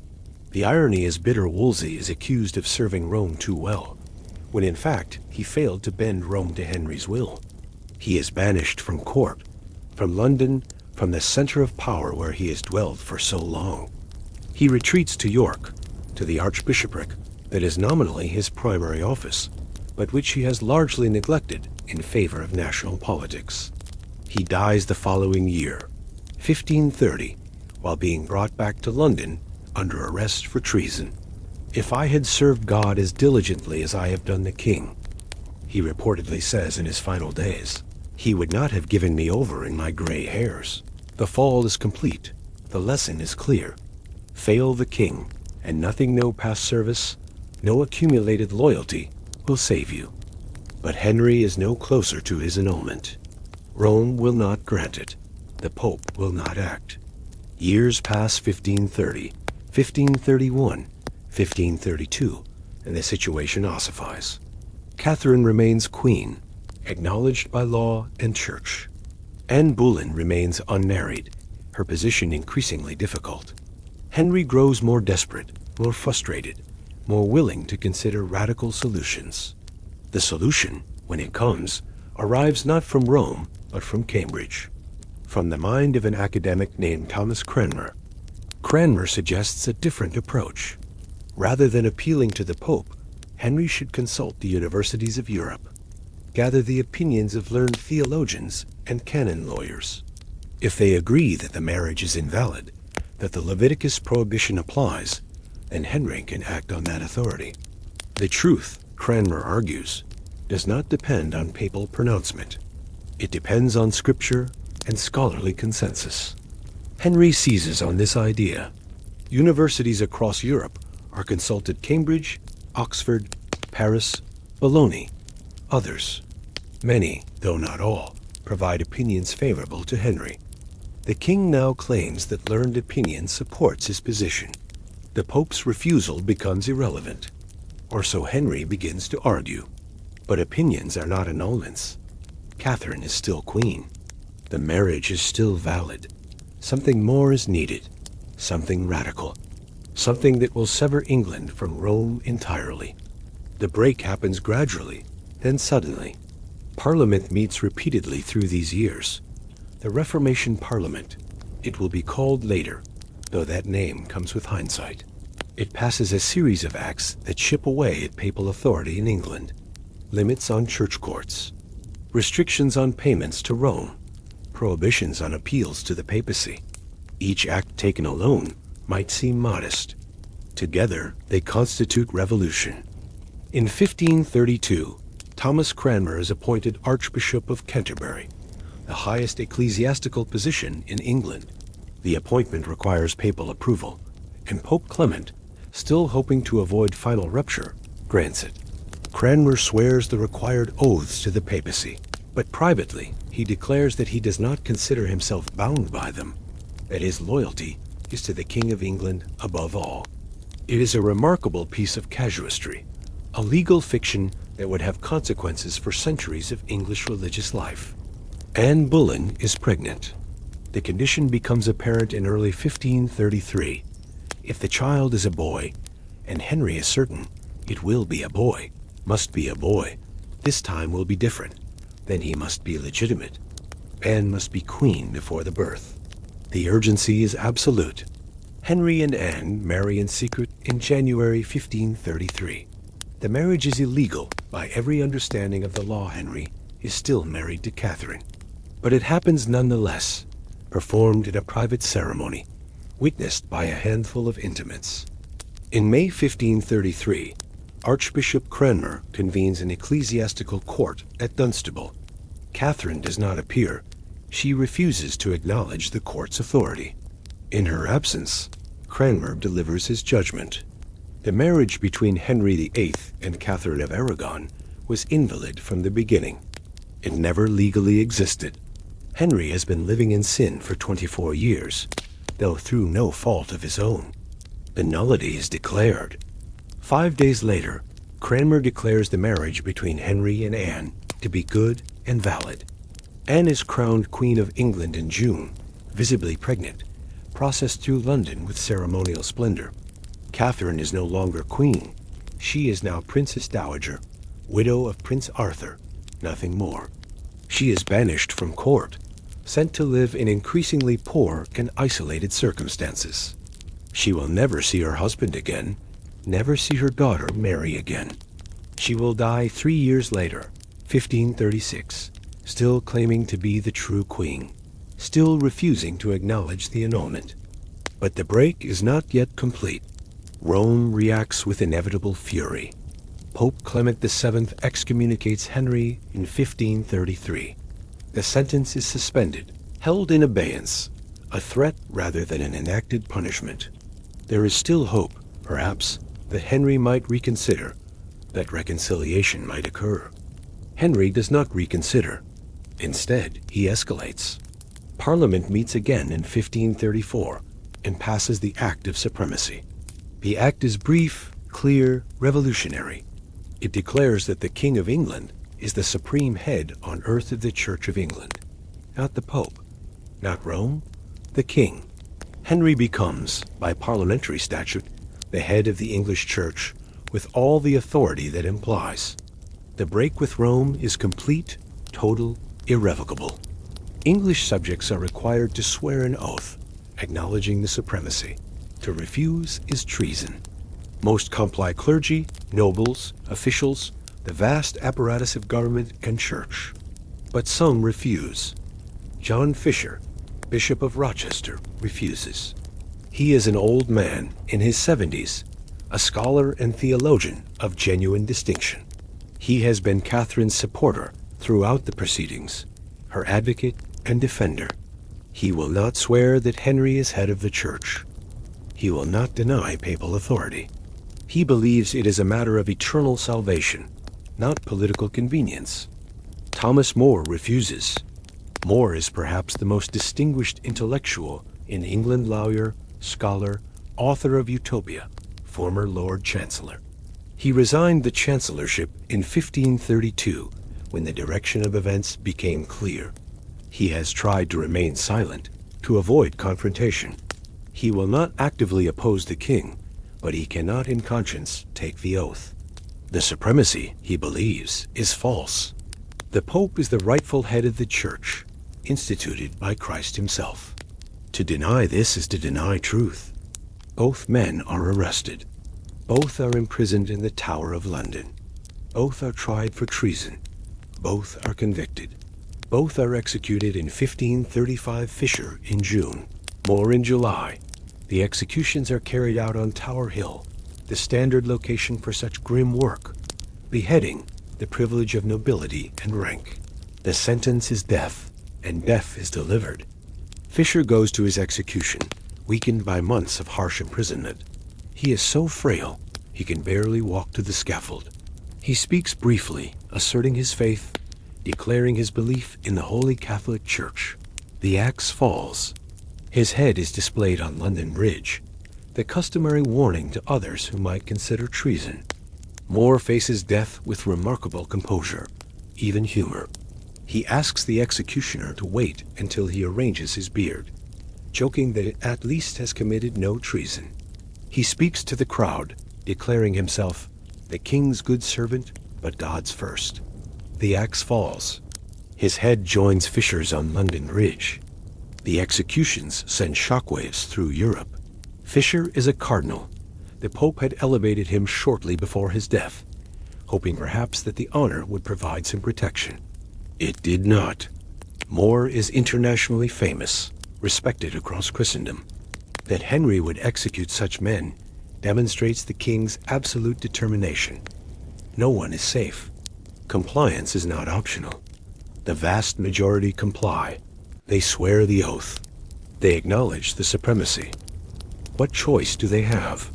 The irony is bitter. Wolsey is accused of serving Rome too well, when in fact he failed to bend Rome to Henry's will. He is banished from court, from London, from the center of power where he has dwelled for so long. He retreats to York, to the archbishopric that is nominally his primary office, but which he has largely neglected in favor of national politics. He dies the following year, 1530, while being brought back to London under arrest for treason. "If I had served God as diligently as I have done the king," he reportedly says in his final days, "he would not have given me over in my gray hairs." The fall is complete. The lesson is clear. Fail the king, and nothing, no past service, no accumulated loyalty, will save you. But Henry is no closer to his annulment. Rome will not grant it. The Pope will not act. Years pass. 1530, 1531, 1532, and the situation ossifies. Catherine remains queen, acknowledged by law and church. Anne Boleyn remains unmarried, her position increasingly difficult. Henry grows more desperate, more frustrated, more willing to consider radical solutions. The solution, when it comes, arrives not from Rome, but from Cambridge, from the mind of an academic named Thomas Cranmer. Cranmer suggests a different approach. Rather than appealing to the Pope, Henry should consult the universities of Europe, gather the opinions of learned theologians and canon lawyers. If they agree that the marriage is invalid, that the Leviticus prohibition applies, then Henry can act on that authority. The truth, Cranmer argues, does not depend on papal pronouncement. It depends on scripture and scholarly consensus. Henry seizes on this idea. Universities across Europe are consulted Cambridge, Oxford, Paris, Bologna, others. Many, though not all, provide opinions favorable to Henry. The king now claims that learned opinion supports his position. The Pope's refusal becomes irrelevant, or so Henry begins to argue. But opinions are not annulments. Catherine is still queen. The marriage is still valid. Something more is needed, something radical, something that will sever England from Rome entirely. The break happens gradually, then suddenly. Parliament meets repeatedly through these years. The Reformation Parliament, it will be called later, though that name comes with hindsight. It passes a series of acts that chip away at papal authority in England. Limits on church courts, restrictions on payments to Rome, prohibitions on appeals to the papacy. Each act taken alone might seem modest. Together, they constitute revolution. In 1532, Thomas Cranmer is appointed Archbishop of Canterbury, the highest ecclesiastical position in England. The appointment requires papal approval, and Pope Clement, still hoping to avoid final rupture, grants it. Cranmer swears the required oaths to the papacy, but privately he declares that he does not consider himself bound by them, that his loyalty is to the King of England above all. It is a remarkable piece of casuistry, a legal fiction that would have consequences for centuries of English religious life. Anne Boleyn is pregnant. The condition becomes apparent in early 1533. If the child is a boy, and Henry is certain it will be a boy, must be a boy, this time will be different. Then he must be legitimate. Anne must be queen before the birth. The urgency is absolute. Henry and Anne marry in secret in January 1533. The marriage is illegal by every understanding of the law. Henry is still married to Catherine. But it happens nonetheless, performed in a private ceremony, witnessed by a handful of intimates. In May 1533, Archbishop Cranmer convenes an ecclesiastical court at Dunstable. Catherine does not appear. She refuses to acknowledge the court's authority. In her absence, Cranmer delivers his judgment. The marriage between Henry VIII and Catherine of Aragon was invalid from the beginning. It never legally existed. Henry has been living in sin for 24 years, though through no fault of his own. The nullity is declared. 5 days later, Cranmer declares the marriage between Henry and Anne to be good and valid. Anne is crowned Queen of England in June, visibly pregnant, processed through London with ceremonial splendor. Catherine is no longer queen. She is now Princess Dowager, widow of Prince Arthur, nothing more. She is banished from court, sent to live in increasingly poor and isolated circumstances. She will never see her husband again, never see her daughter marry again. She will die 3 years later, 1536, still claiming to be the true queen, still refusing to acknowledge the annulment. But the break is not yet complete. Rome reacts with inevitable fury. Pope Clement VII excommunicates Henry in 1533. The sentence is suspended, held in abeyance, a threat rather than an enacted punishment. There is still hope, perhaps, that Henry might reconsider, that reconciliation might occur. Henry does not reconsider. Instead, he escalates. Parliament meets again in 1534 and passes the Act of Supremacy. The act is brief, clear, revolutionary. It declares that the King of England is the supreme head on earth of the Church of England. Not the Pope, not Rome, the King. Henry becomes, by parliamentary statute, the head of the English Church, with all the authority that implies. The break with Rome is complete, total, irrevocable. English subjects are required to swear an oath, acknowledging the supremacy. To refuse is treason. Most comply clergy, nobles, officials, the vast apparatus of government and church. But some refuse. John Fisher, Bishop of Rochester, refuses. He is an old man in his 70s, a scholar and theologian of genuine distinction. He has been Catherine's supporter throughout the proceedings, her advocate and defender. He will not swear that Henry is head of the church. He will not deny papal authority. He believes it is a matter of eternal salvation, not political convenience. Thomas More refuses. More is perhaps the most distinguished intellectual in England, lawyer, scholar, author of Utopia, former Lord Chancellor. He resigned the chancellorship in 1532 when the direction of events became clear. He has tried to remain silent to avoid confrontation. He will not actively oppose the king, but he cannot in conscience take the oath. The supremacy, he believes, is false. The Pope is the rightful head of the Church, instituted by Christ himself. To deny this is to deny truth. Both men are arrested. Both are imprisoned in the Tower of London. Both are tried for treason. Both are convicted. Both are executed in 1535 Fisher in June, More in July. The executions are carried out on Tower Hill, the standard location for such grim work. Beheading, the privilege of nobility and rank. The sentence is death, and death is delivered. Fisher goes to his execution, weakened by months of harsh imprisonment. He is so frail, he can barely walk to the scaffold. He speaks briefly, asserting his faith, declaring his belief in the Holy Catholic Church. The axe falls. His head is displayed on London Bridge, the customary warning to others who might consider treason. More faces death with remarkable composure, even humor. He asks the executioner to wait until he arranges his beard, joking that it at least has committed no treason. He speaks to the crowd, declaring himself the king's good servant, but God's first. The axe falls. His head joins Fisher's on London Bridge. The executions send shockwaves through Europe. Fisher is a cardinal. The Pope had elevated him shortly before his death, hoping perhaps that the honor would provide some protection. It did not. More is internationally famous, respected across Christendom. That Henry would execute such men demonstrates the king's absolute determination. No one is safe. Compliance is not optional. The vast majority comply. They swear the oath. They acknowledge the supremacy. What choice do they have?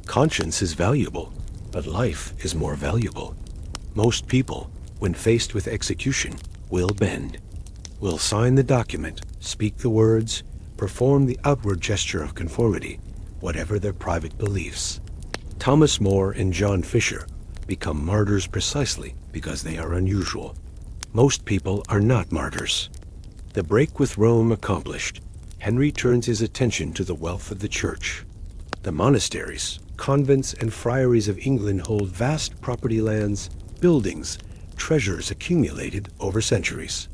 Conscience is valuable, but life is more valuable. Most people, when faced with execution, will bend, will sign the document, speak the words, perform the outward gesture of conformity, whatever their private beliefs. Thomas More and John Fisher become martyrs precisely because they are unusual. Most people are not martyrs. The break with Rome accomplished, Henry turns his attention to the wealth of the Church. The monasteries, convents, and friaries of England hold vast property lands, buildings, treasures accumulated over centuries.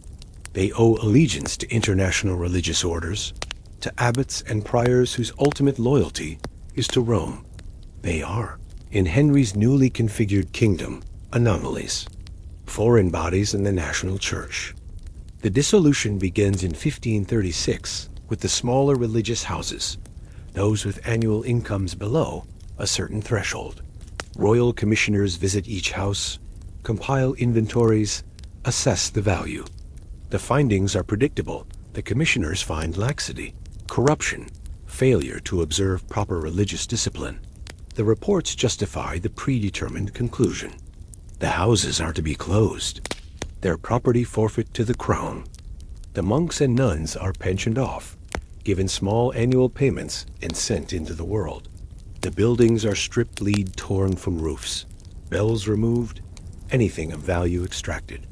They owe allegiance to international religious orders, to abbots and priors whose ultimate loyalty is to Rome. They are, in Henry's newly configured kingdom, anomalies, foreign bodies in the national church. The dissolution begins in 1536 with the smaller religious houses, those with annual incomes below a certain threshold. Royal commissioners visit each house, compile inventories, assess the value. The findings are predictable. The commissioners find laxity, corruption, failure to observe proper religious discipline. The reports justify the predetermined conclusion. The houses are to be closed, their property forfeit to the crown. The monks and nuns are pensioned off, given small annual payments, and sent into the world. The buildings are stripped lead torn from roofs, bells removed, anything of value extracted.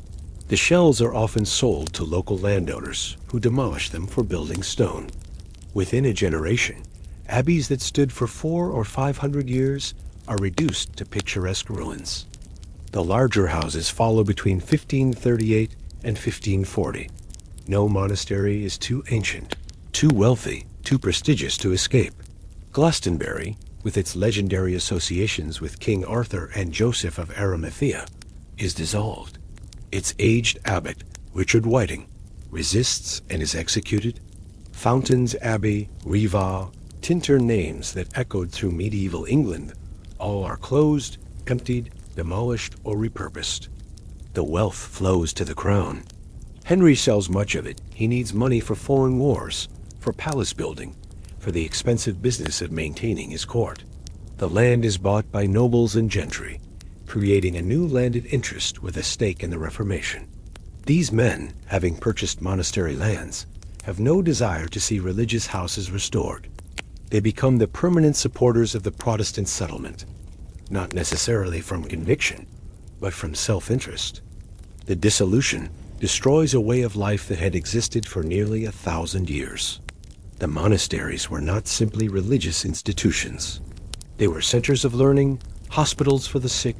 The shells are often sold to local landowners who demolish them for building stone. Within a generation, abbeys that stood for 400 or 500 years are reduced to picturesque ruins. The larger houses follow between 1538 and 1540. No monastery is too ancient, too wealthy, too prestigious to escape. Glastonbury, with its legendary associations with King Arthur and Joseph of Arimathea, is dissolved. Its aged abbot, Richard Whiting, resists and is executed. Fountains Abbey, Rievaulx, Tintern names that echoed through medieval England, all are closed, emptied, demolished, or repurposed. The wealth flows to the crown. Henry sells much of it. He needs money for foreign wars, for palace building, for the expensive business of maintaining his court. The land is bought by nobles and gentry, creating a new landed interest with a stake in the Reformation. These men, having purchased monastery lands, have no desire to see religious houses restored. They become the permanent supporters of the Protestant settlement, not necessarily from conviction, but from self-interest. The dissolution destroys a way of life that had existed for nearly 1,000 years. The monasteries were not simply religious institutions. They were centers of learning, hospitals for the sick,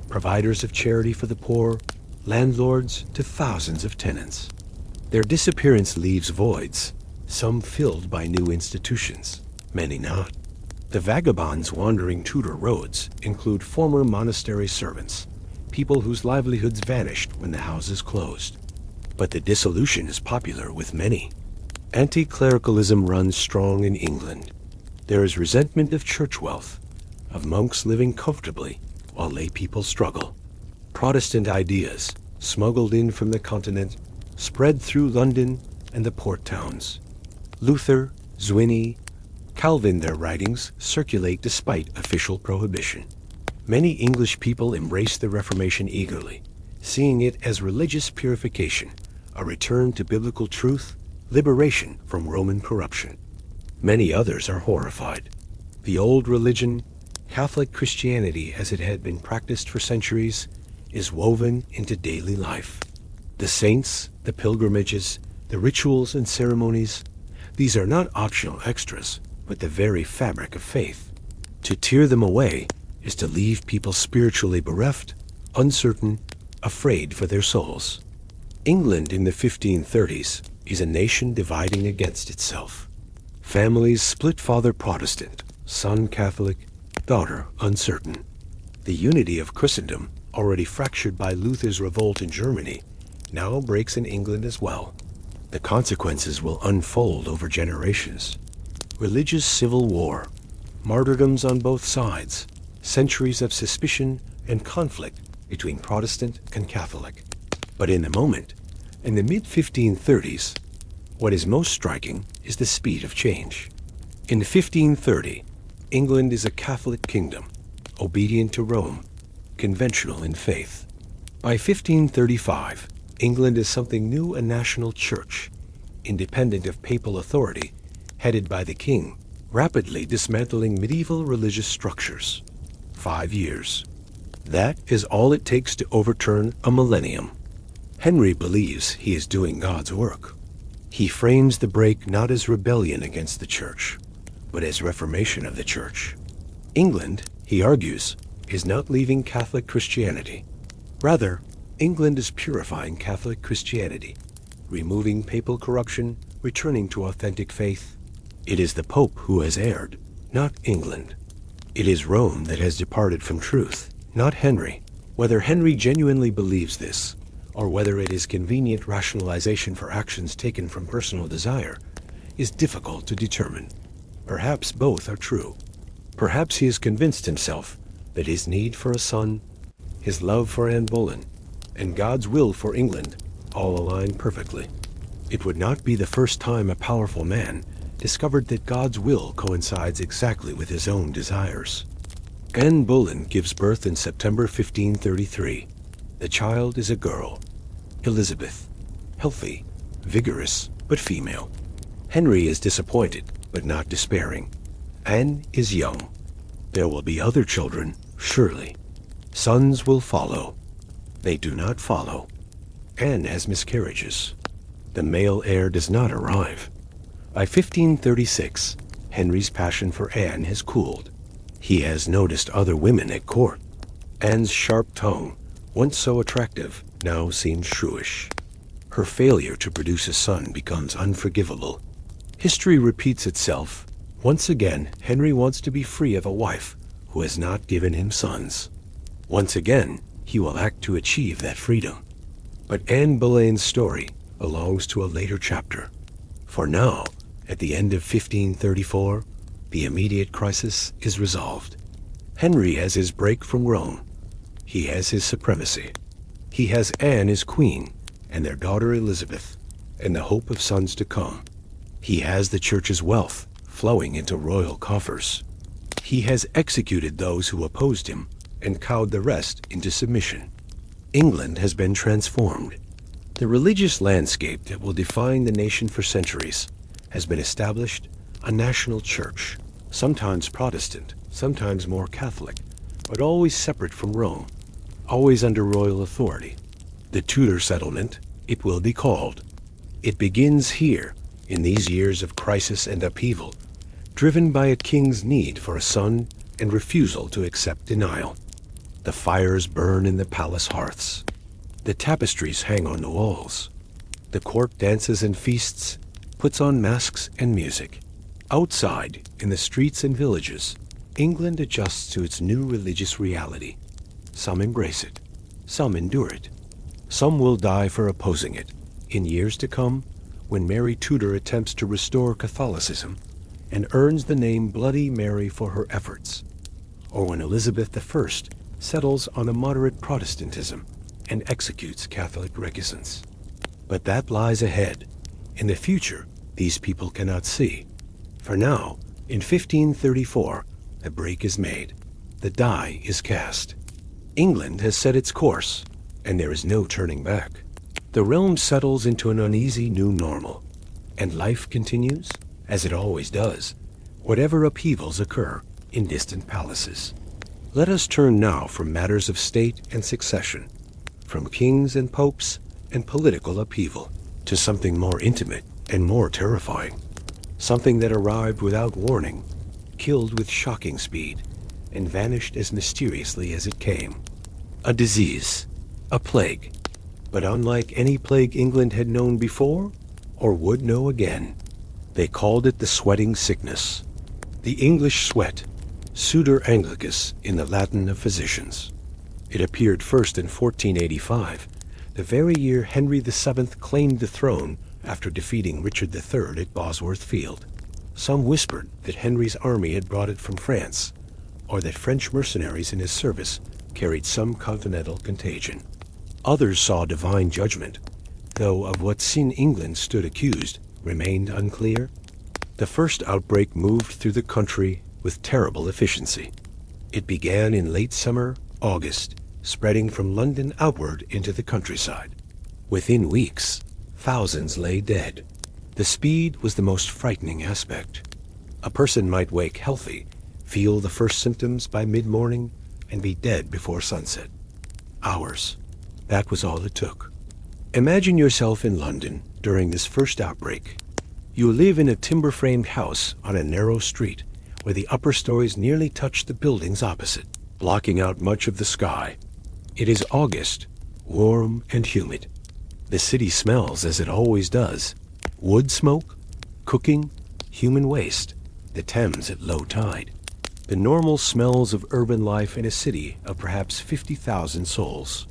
providers of charity for the poor, landlords to thousands of tenants. Their disappearance leaves voids, some filled by new institutions, many not. The vagabonds wandering Tudor roads include former monastery servants, people whose livelihoods vanished when the houses closed. But the dissolution is popular with many. Anti-clericalism runs strong in England. There is resentment of church wealth, of monks living comfortably while lay people struggle. Protestant ideas, smuggled in from the continent, spread through London and the port towns. Luther, Zwingli, Calvin, their writings circulate despite official prohibition. Many English people embrace the Reformation eagerly, seeing it as religious purification, a return to biblical truth, liberation from Roman corruption. Many others are horrified. The old religion, Catholic Christianity as it had been practiced for centuries, is woven into daily life. The saints, the pilgrimages, the rituals and ceremonies, these are not optional extras, but the very fabric of faith. To tear them away is to leave people spiritually bereft, uncertain, afraid for their souls. England in the 1530s is a nation dividing against itself. Families split, father Protestant, son Catholic, daughter uncertain. The unity of Christendom, already fractured by Luther's revolt in Germany, now breaks in England as well. The consequences will unfold over generations. Religious civil war, martyrdoms on both sides, centuries of suspicion and conflict between Protestant and Catholic. But in the moment, in the mid-1530s, what is most striking is the speed of change. In 1530, England is a Catholic kingdom, obedient to Rome, conventional in faith. By 1535, England is something new, a national church, independent of papal authority, headed by the king, rapidly dismantling medieval religious structures. 5 years. That is all it takes to overturn a millennium. Henry believes he is doing God's work. He frames the break not as rebellion against the church, but as reformation of the church. England, he argues, is not leaving Catholic Christianity. Rather, England is purifying Catholic Christianity, removing papal corruption, returning to authentic faith. It is the Pope who has erred, not England. It is Rome that has departed from truth, not Henry. Whether Henry genuinely believes this, or whether it is convenient rationalization for actions taken from personal desire, is difficult to determine. Perhaps both are true. Perhaps he has convinced himself that his need for a son, his love for Anne Boleyn, and God's will for England all align perfectly. It would not be the first time a powerful man discovered that God's will coincides exactly with his own desires. Anne Boleyn gives birth in September 1533. The child is a girl, Elizabeth, healthy, vigorous, but female. Henry is disappointed, but not despairing. Anne is young. There will be other children, surely. Sons will follow. They do not follow. Anne has miscarriages. The male heir does not arrive. By 1536, Henry's passion for Anne has cooled. He has noticed other women at court. Anne's sharp tongue, once so attractive, now seems shrewish. Her failure to produce a son becomes unforgivable. History repeats itself. Once again, Henry wants to be free of a wife who has not given him sons. Once again, he will act to achieve that freedom. But Anne Boleyn's story belongs to a later chapter. For now, at the end of 1534, the immediate crisis is resolved. Henry has his break from Rome. He has his supremacy. He has Anne as queen, and their daughter Elizabeth, and the hope of sons to come. He has the church's wealth flowing into royal coffers. He has executed those who opposed him and cowed the rest into submission. England has been transformed. The religious landscape that will define the nation for centuries has been established: a national church, sometimes Protestant, sometimes more Catholic, but always separate from Rome, always under royal authority. The Tudor settlement, it will be called. It begins here, in these years of crisis and upheaval, driven by a king's need for a son and refusal to accept denial. The fires burn in the palace hearths. The tapestries hang on the walls. The court dances and feasts, puts on masks and music. Outside, in the streets and villages, England adjusts to its new religious reality. Some embrace it. Some endure it. Some will die for opposing it. In years to come, when Mary Tudor attempts to restore Catholicism and earns the name Bloody Mary for her efforts, or when Elizabeth I settles on a moderate Protestantism and executes Catholic reticence. But that lies ahead. In the future, these people cannot see. For now, in 1534, a break is made. The die is cast. England has set its course, and there is no turning back. The realm settles into an uneasy new normal, and life continues, as it always does, whatever upheavals occur in distant palaces. Let us turn now from matters of state and succession, from kings and popes and political upheaval, to something more intimate and more terrifying, something that arrived without warning, killed with shocking speed, and vanished as mysteriously as it came. A disease, a plague, but unlike any plague England had known before or would know again. They called it the sweating sickness, the English sweat, Tudor Anglicus in the Latin of physicians. It appeared first in 1485, the very year Henry VII claimed the throne after defeating Richard III at Bosworth Field. Some whispered that Henry's army had brought it from France, or that French mercenaries in his service carried some continental contagion. Others saw divine judgment, though of what sin England stood accused remained unclear. The first outbreak moved through the country with terrible efficiency. It began in late summer, August, spreading from London outward into the countryside. Within weeks, thousands lay dead. The speed was the most frightening aspect. A person might wake healthy, feel the first symptoms by mid-morning, and be dead before sunset. Hours. That was all it took. Imagine yourself in London during this first outbreak. You live in a timber-framed house on a narrow street where the upper stories nearly touch the buildings opposite, blocking out much of the sky. It is August, warm and humid. The city smells as it always does: wood smoke, cooking, human waste, the Thames at low tide. The normal smells of urban life in a city of perhaps 50,000 souls.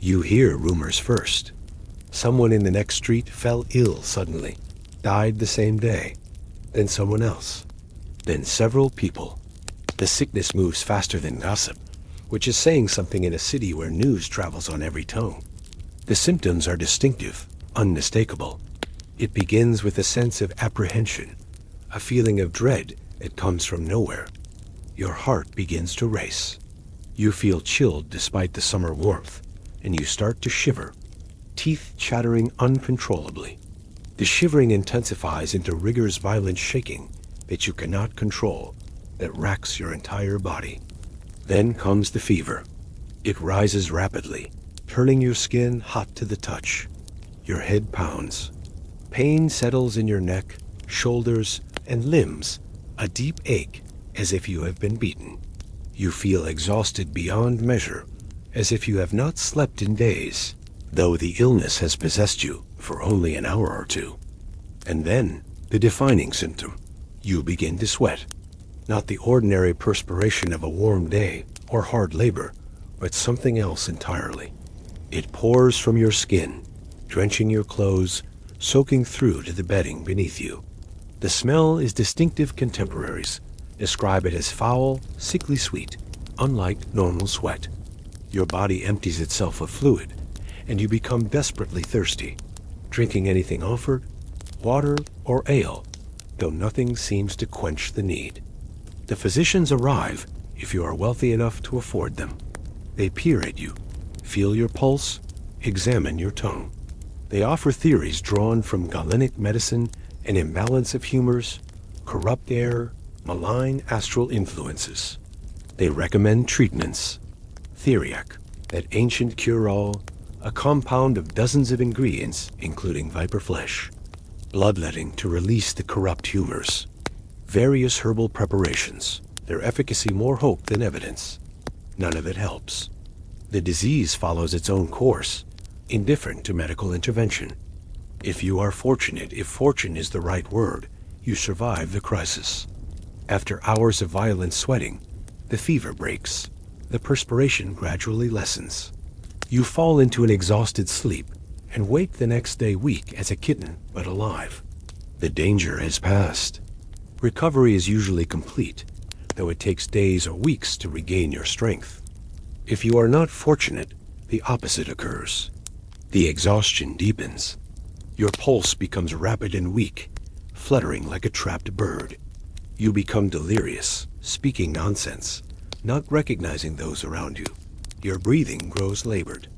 You hear rumors first. Someone in the next street fell ill suddenly, died the same day, then someone else, then several people. The sickness moves faster than gossip, which is saying something in a city where news travels on every tongue. The symptoms are distinctive, unmistakable. It begins with a sense of apprehension, a feeling of dread that comes from nowhere. Your heart begins to race. You feel chilled despite the summer warmth, and you start to shiver, teeth chattering uncontrollably. The shivering intensifies into rigorous violent shaking that you cannot control, that racks your entire body. Then comes the fever. It rises rapidly, turning your skin hot to the touch. Your head pounds. Pain settles in your neck, shoulders, and limbs, a deep ache as if you have been beaten. You feel exhausted beyond measure, as if you have not slept in days, though the illness has possessed you for only an hour or two. And then, the defining symptom. You begin to sweat. Not the ordinary perspiration of a warm day or hard labor, but something else entirely. It pours from your skin, drenching your clothes, soaking through to the bedding beneath you. The smell is distinctive. Contemporaries describe it as foul, sickly sweet, unlike normal sweat. Your body empties itself of fluid, and you become desperately thirsty, drinking anything offered, water or ale, though nothing seems to quench the need. The physicians arrive if you are wealthy enough to afford them. They peer at you, feel your pulse, examine your tongue. They offer theories drawn from Galenic medicine, an imbalance of humors, corrupt air, malign astral influences. They recommend treatments. Theriac, that ancient cure-all, a compound of dozens of ingredients, including viper flesh. Bloodletting to release the corrupt humors. Various herbal preparations, their efficacy more hope than evidence. None of it helps. The disease follows its own course, indifferent to medical intervention. If you are fortunate, if fortune is the right word, you survive the crisis. After hours of violent sweating, the fever breaks. The perspiration gradually lessens. You fall into an exhausted sleep and wake the next day weak as a kitten but alive. The danger has passed. Recovery is usually complete, though it takes days or weeks to regain your strength. If you are not fortunate, the opposite occurs. The exhaustion deepens. Your pulse becomes rapid and weak, fluttering like a trapped bird. You become delirious, speaking nonsense, not recognizing those around you. Your breathing grows labored.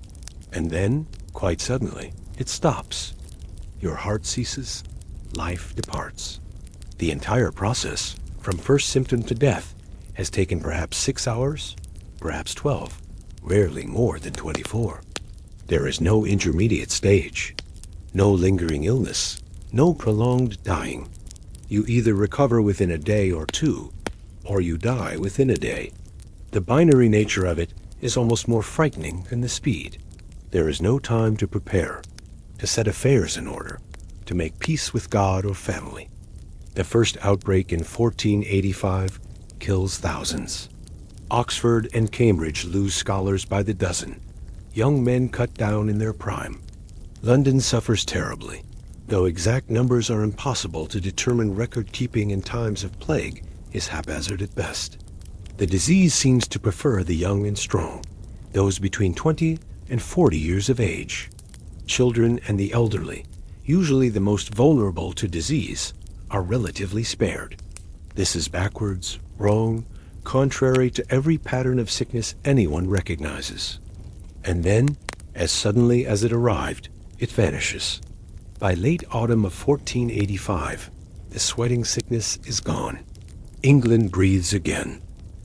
And then, quite suddenly, it stops. Your heart ceases, life departs. The entire process, from first symptom to death, has taken perhaps 6 hours, perhaps 12, rarely more than 24. There is no intermediate stage, no lingering illness, no prolonged dying. You either recover within a day or two, or you die within a day. The binary nature of it is almost more frightening than the speed. There is no time to prepare, to set affairs in order, to make peace with God or family. The first outbreak in 1485 kills thousands. Oxford and Cambridge lose scholars by the dozen. Young men cut down in their prime. London suffers terribly. Though exact numbers are impossible to determine, record-keeping in times of plague is haphazard at best. The disease seems to prefer the young and strong, those between 20 and 40 years of age. Children and the elderly, usually the most vulnerable to disease, are relatively spared. This is backwards, wrong, contrary to every pattern of sickness anyone recognizes. And then, as suddenly as it arrived, it vanishes. By late autumn of 1485, the sweating sickness is gone. England breathes again.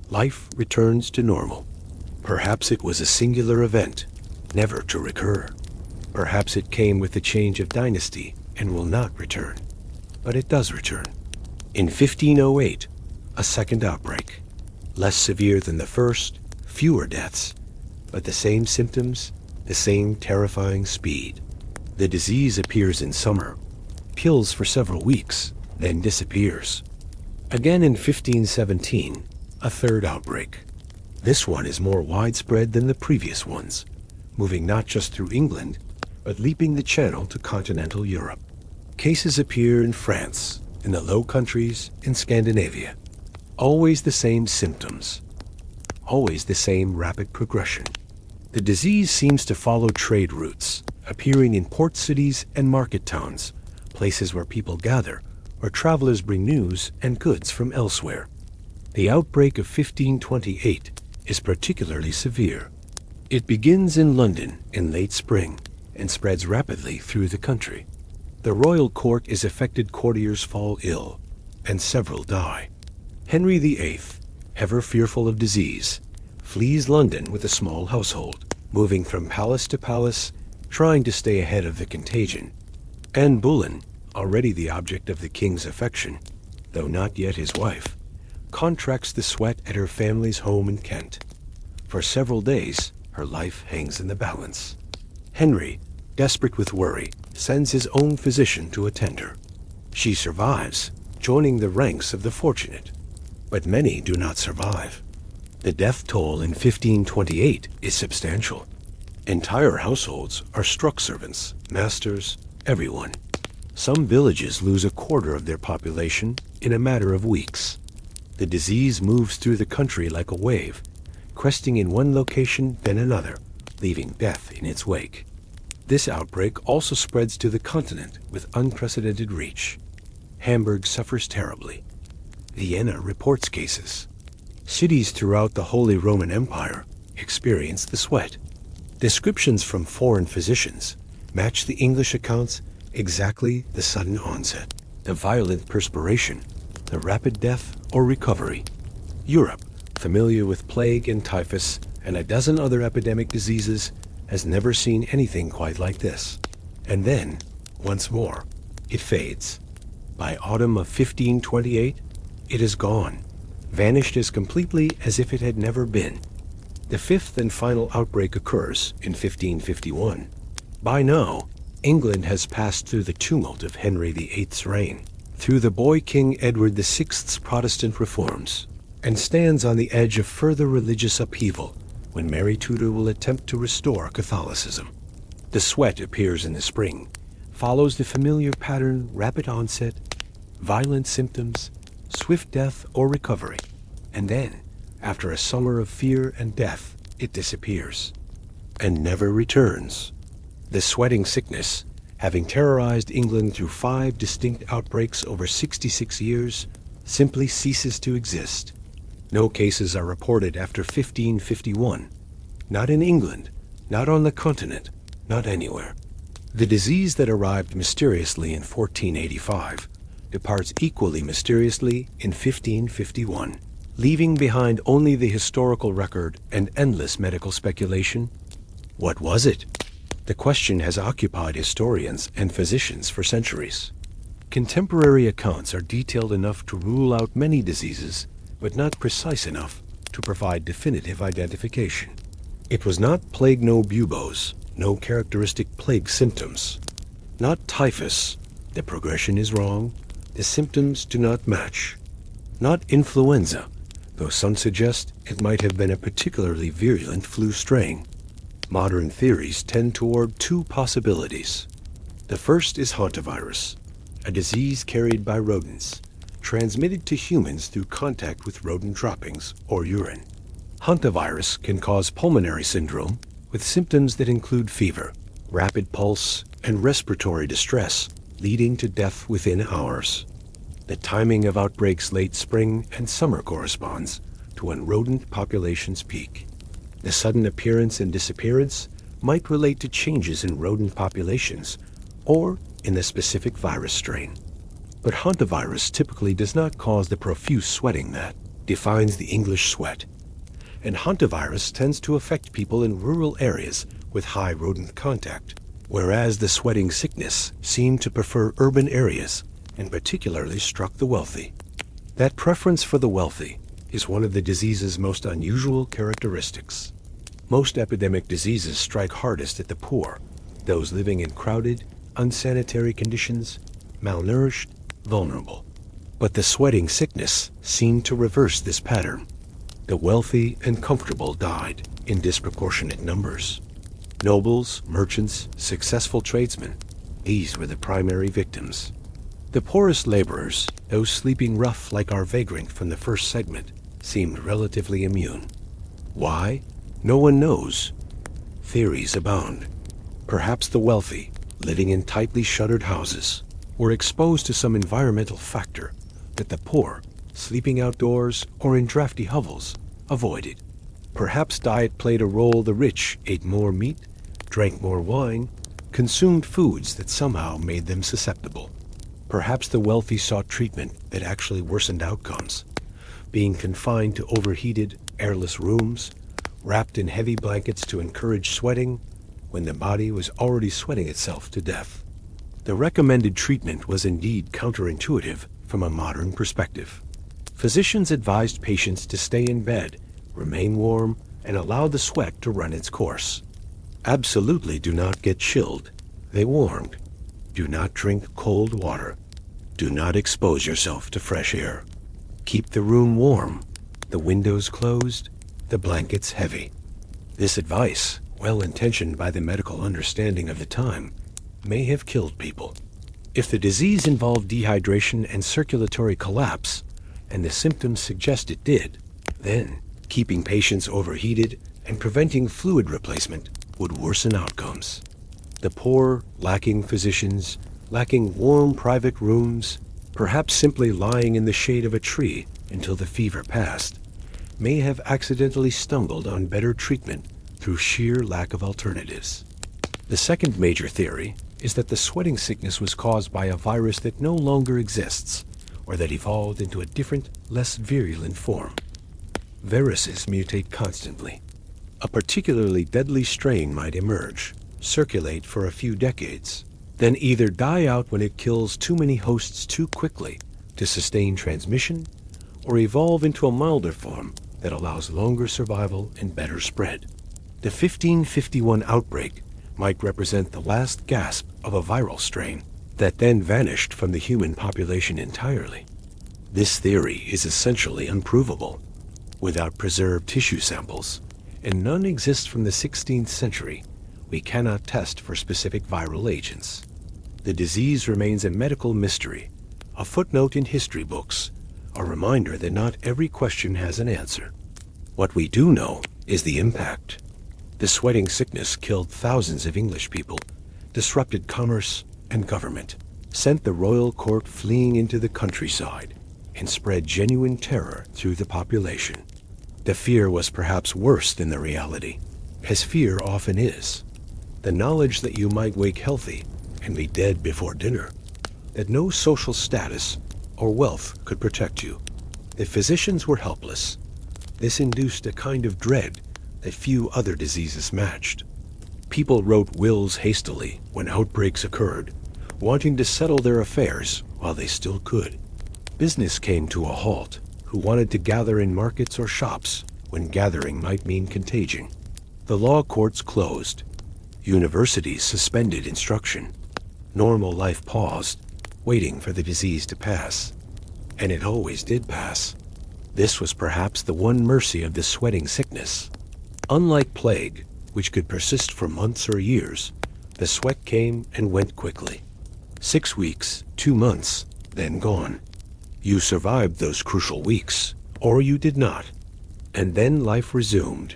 Life returns to normal. Perhaps it was a singular event, never to recur. Perhaps it came with the change of dynasty and will not return. But it does return. In 1508, a second outbreak. Less severe than the first, fewer deaths, but the same symptoms, the same terrifying speed. The disease appears in summer, kills for several weeks, then disappears. Again in 1517, a third outbreak. This one is more widespread than the previous ones, moving not just through England, but leaping the Channel to continental Europe. Cases appear in France, in the Low Countries, in Scandinavia. Always the same symptoms. Always the same rapid progression. The disease seems to follow trade routes, appearing in port cities and market towns, places where people gather, where travelers bring news and goods from elsewhere. The outbreak of 1528 is particularly severe. It begins in London in late spring and spreads rapidly through the country. The royal court is affected, courtiers fall ill, and several die. Henry VIII, ever fearful of disease, flees London with a small household, moving from palace to palace, trying to stay ahead of the contagion. Anne Boleyn, already the object of the king's affection, though not yet his wife, contracts the sweat at her family's home in Kent. For several days, her life hangs in the balance. Henry, desperate with worry, sends his own physician to attend her. She survives, joining the ranks of the fortunate. But many do not survive. The death toll in 1528 is substantial. Entire households are struck, servants, masters, everyone. Some villages lose a quarter of their population in a matter of weeks. The disease moves through the country like a wave, cresting in one location then another, leaving death in its wake. This outbreak also spreads to the continent with unprecedented reach. Hamburg suffers terribly. Vienna reports cases. Cities throughout the Holy Roman Empire experience the sweat. Descriptions from foreign physicians match the English accounts exactly: the sudden onset, the violent perspiration, the rapid death or recovery. Europe, familiar with plague and typhus and a dozen other epidemic diseases, has never seen anything quite like this. And then, once more, it fades. By autumn of 1528, it is gone, vanished as completely as if it had never been. The fifth and final outbreak occurs in 1551. By now, England has passed through the tumult of Henry VIII's reign, through the boy King Edward VI's Protestant reforms, and stands on the edge of further religious upheaval when Mary Tudor will attempt to restore Catholicism. The sweat appears in the spring, follows the familiar pattern: rapid onset, violent symptoms, swift death or recovery, and then, after a summer of fear and death, it disappears and never returns. The sweating sickness, having terrorized England through 5 distinct outbreaks over 66 years, simply ceases to exist. No cases are reported after 1551. Not in England, not on the continent, not anywhere. The disease that arrived mysteriously in 1485 departs equally mysteriously in 1551, leaving behind only the historical record and endless medical speculation. What was it? The question has occupied historians and physicians for centuries. Contemporary accounts are detailed enough to rule out many diseases, but not precise enough to provide definitive identification. It was not plague, no buboes, no characteristic plague symptoms. Not typhus, the progression is wrong, the symptoms do not match. Not influenza, though some suggest it might have been a particularly virulent flu strain. Modern theories tend toward 2 possibilities. The first is hantavirus, a disease carried by rodents, transmitted to humans through contact with rodent droppings or urine. Hantavirus can cause pulmonary syndrome with symptoms that include fever, rapid pulse, and respiratory distress, leading to death within hours. The timing of outbreaks late spring and summer corresponds to when rodent populations peak. The sudden appearance and disappearance might relate to changes in rodent populations or in the specific virus strain. But hantavirus typically does not cause the profuse sweating that defines the English sweat. And hantavirus tends to affect people in rural areas with high rodent contact, whereas the sweating sickness seemed to prefer urban areas and particularly struck the wealthy. That preference for the wealthy is one of the disease's most unusual characteristics. Most epidemic diseases strike hardest at the poor, those living in crowded, unsanitary conditions, malnourished, vulnerable. But the sweating sickness seemed to reverse this pattern. The wealthy and comfortable died in disproportionate numbers. Nobles, merchants, successful tradesmen, these were the primary victims. The poorest laborers, those sleeping rough like our vagrant from the first segment, seemed relatively immune. Why? No one knows. Theories abound. Perhaps the wealthy, living in tightly shuttered houses, were exposed to some environmental factor that the poor, sleeping outdoors or in drafty hovels, avoided. Perhaps diet played a role. The rich ate more meat, drank more wine, consumed foods that somehow made them susceptible. Perhaps the wealthy sought treatment that actually worsened outcomes, being confined to overheated, airless rooms, wrapped in heavy blankets to encourage sweating when the body was already sweating itself to death. The recommended treatment was indeed counterintuitive from a modern perspective. Physicians advised patients to stay in bed, remain warm, and allow the sweat to run its course. Absolutely do not get chilled, they warned. Do not drink cold water. Do not expose yourself to fresh air. Keep the room warm, the windows closed, the blankets heavy. This advice, well intentioned by the medical understanding of the time, may have killed people. If the disease involved dehydration and circulatory collapse, and the symptoms suggest it did, then keeping patients overheated and preventing fluid replacement would worsen outcomes. The poor, lacking physicians, lacking warm private rooms, perhaps simply lying in the shade of a tree until the fever passed, may have accidentally stumbled on better treatment through sheer lack of alternatives. The second major theory is that the sweating sickness was caused by a virus that no longer exists, or that evolved into a different, less virulent form. Viruses mutate constantly. A particularly deadly strain might emerge, circulate for a few decades, then either die out when it kills too many hosts too quickly to sustain transmission, or evolve into a milder form that allows longer survival and better spread. The 1551 outbreak might represent the last gasp of a viral strain that then vanished from the human population entirely. This theory is essentially unprovable. Without preserved tissue samples, and none exist from the 16th century, we cannot test for specific viral agents. The disease remains a medical mystery, a footnote in history books, a reminder that not every question has an answer. What we do know is the impact. The sweating sickness killed thousands of English people, disrupted commerce and government, sent the royal court fleeing into the countryside, and spread genuine terror through the population. The fear was perhaps worse than the reality, as fear often is. The knowledge that you might wake healthy and be dead before dinner, that no social status or wealth could protect you. The physicians were helpless. This induced a kind of dread that few other diseases matched. People wrote wills hastily when outbreaks occurred, wanting to settle their affairs while they still could. Business came to a halt, who wanted to gather in markets or shops when gathering might mean contagion. The law courts closed. Universities suspended instruction. Normal life paused, waiting for the disease to pass. And it always did pass. This was perhaps the one mercy of the sweating sickness. Unlike plague, which could persist for months or years, the sweat came and went quickly. 6 weeks, 2 months, then gone. You survived those crucial weeks, or you did not. And then life resumed.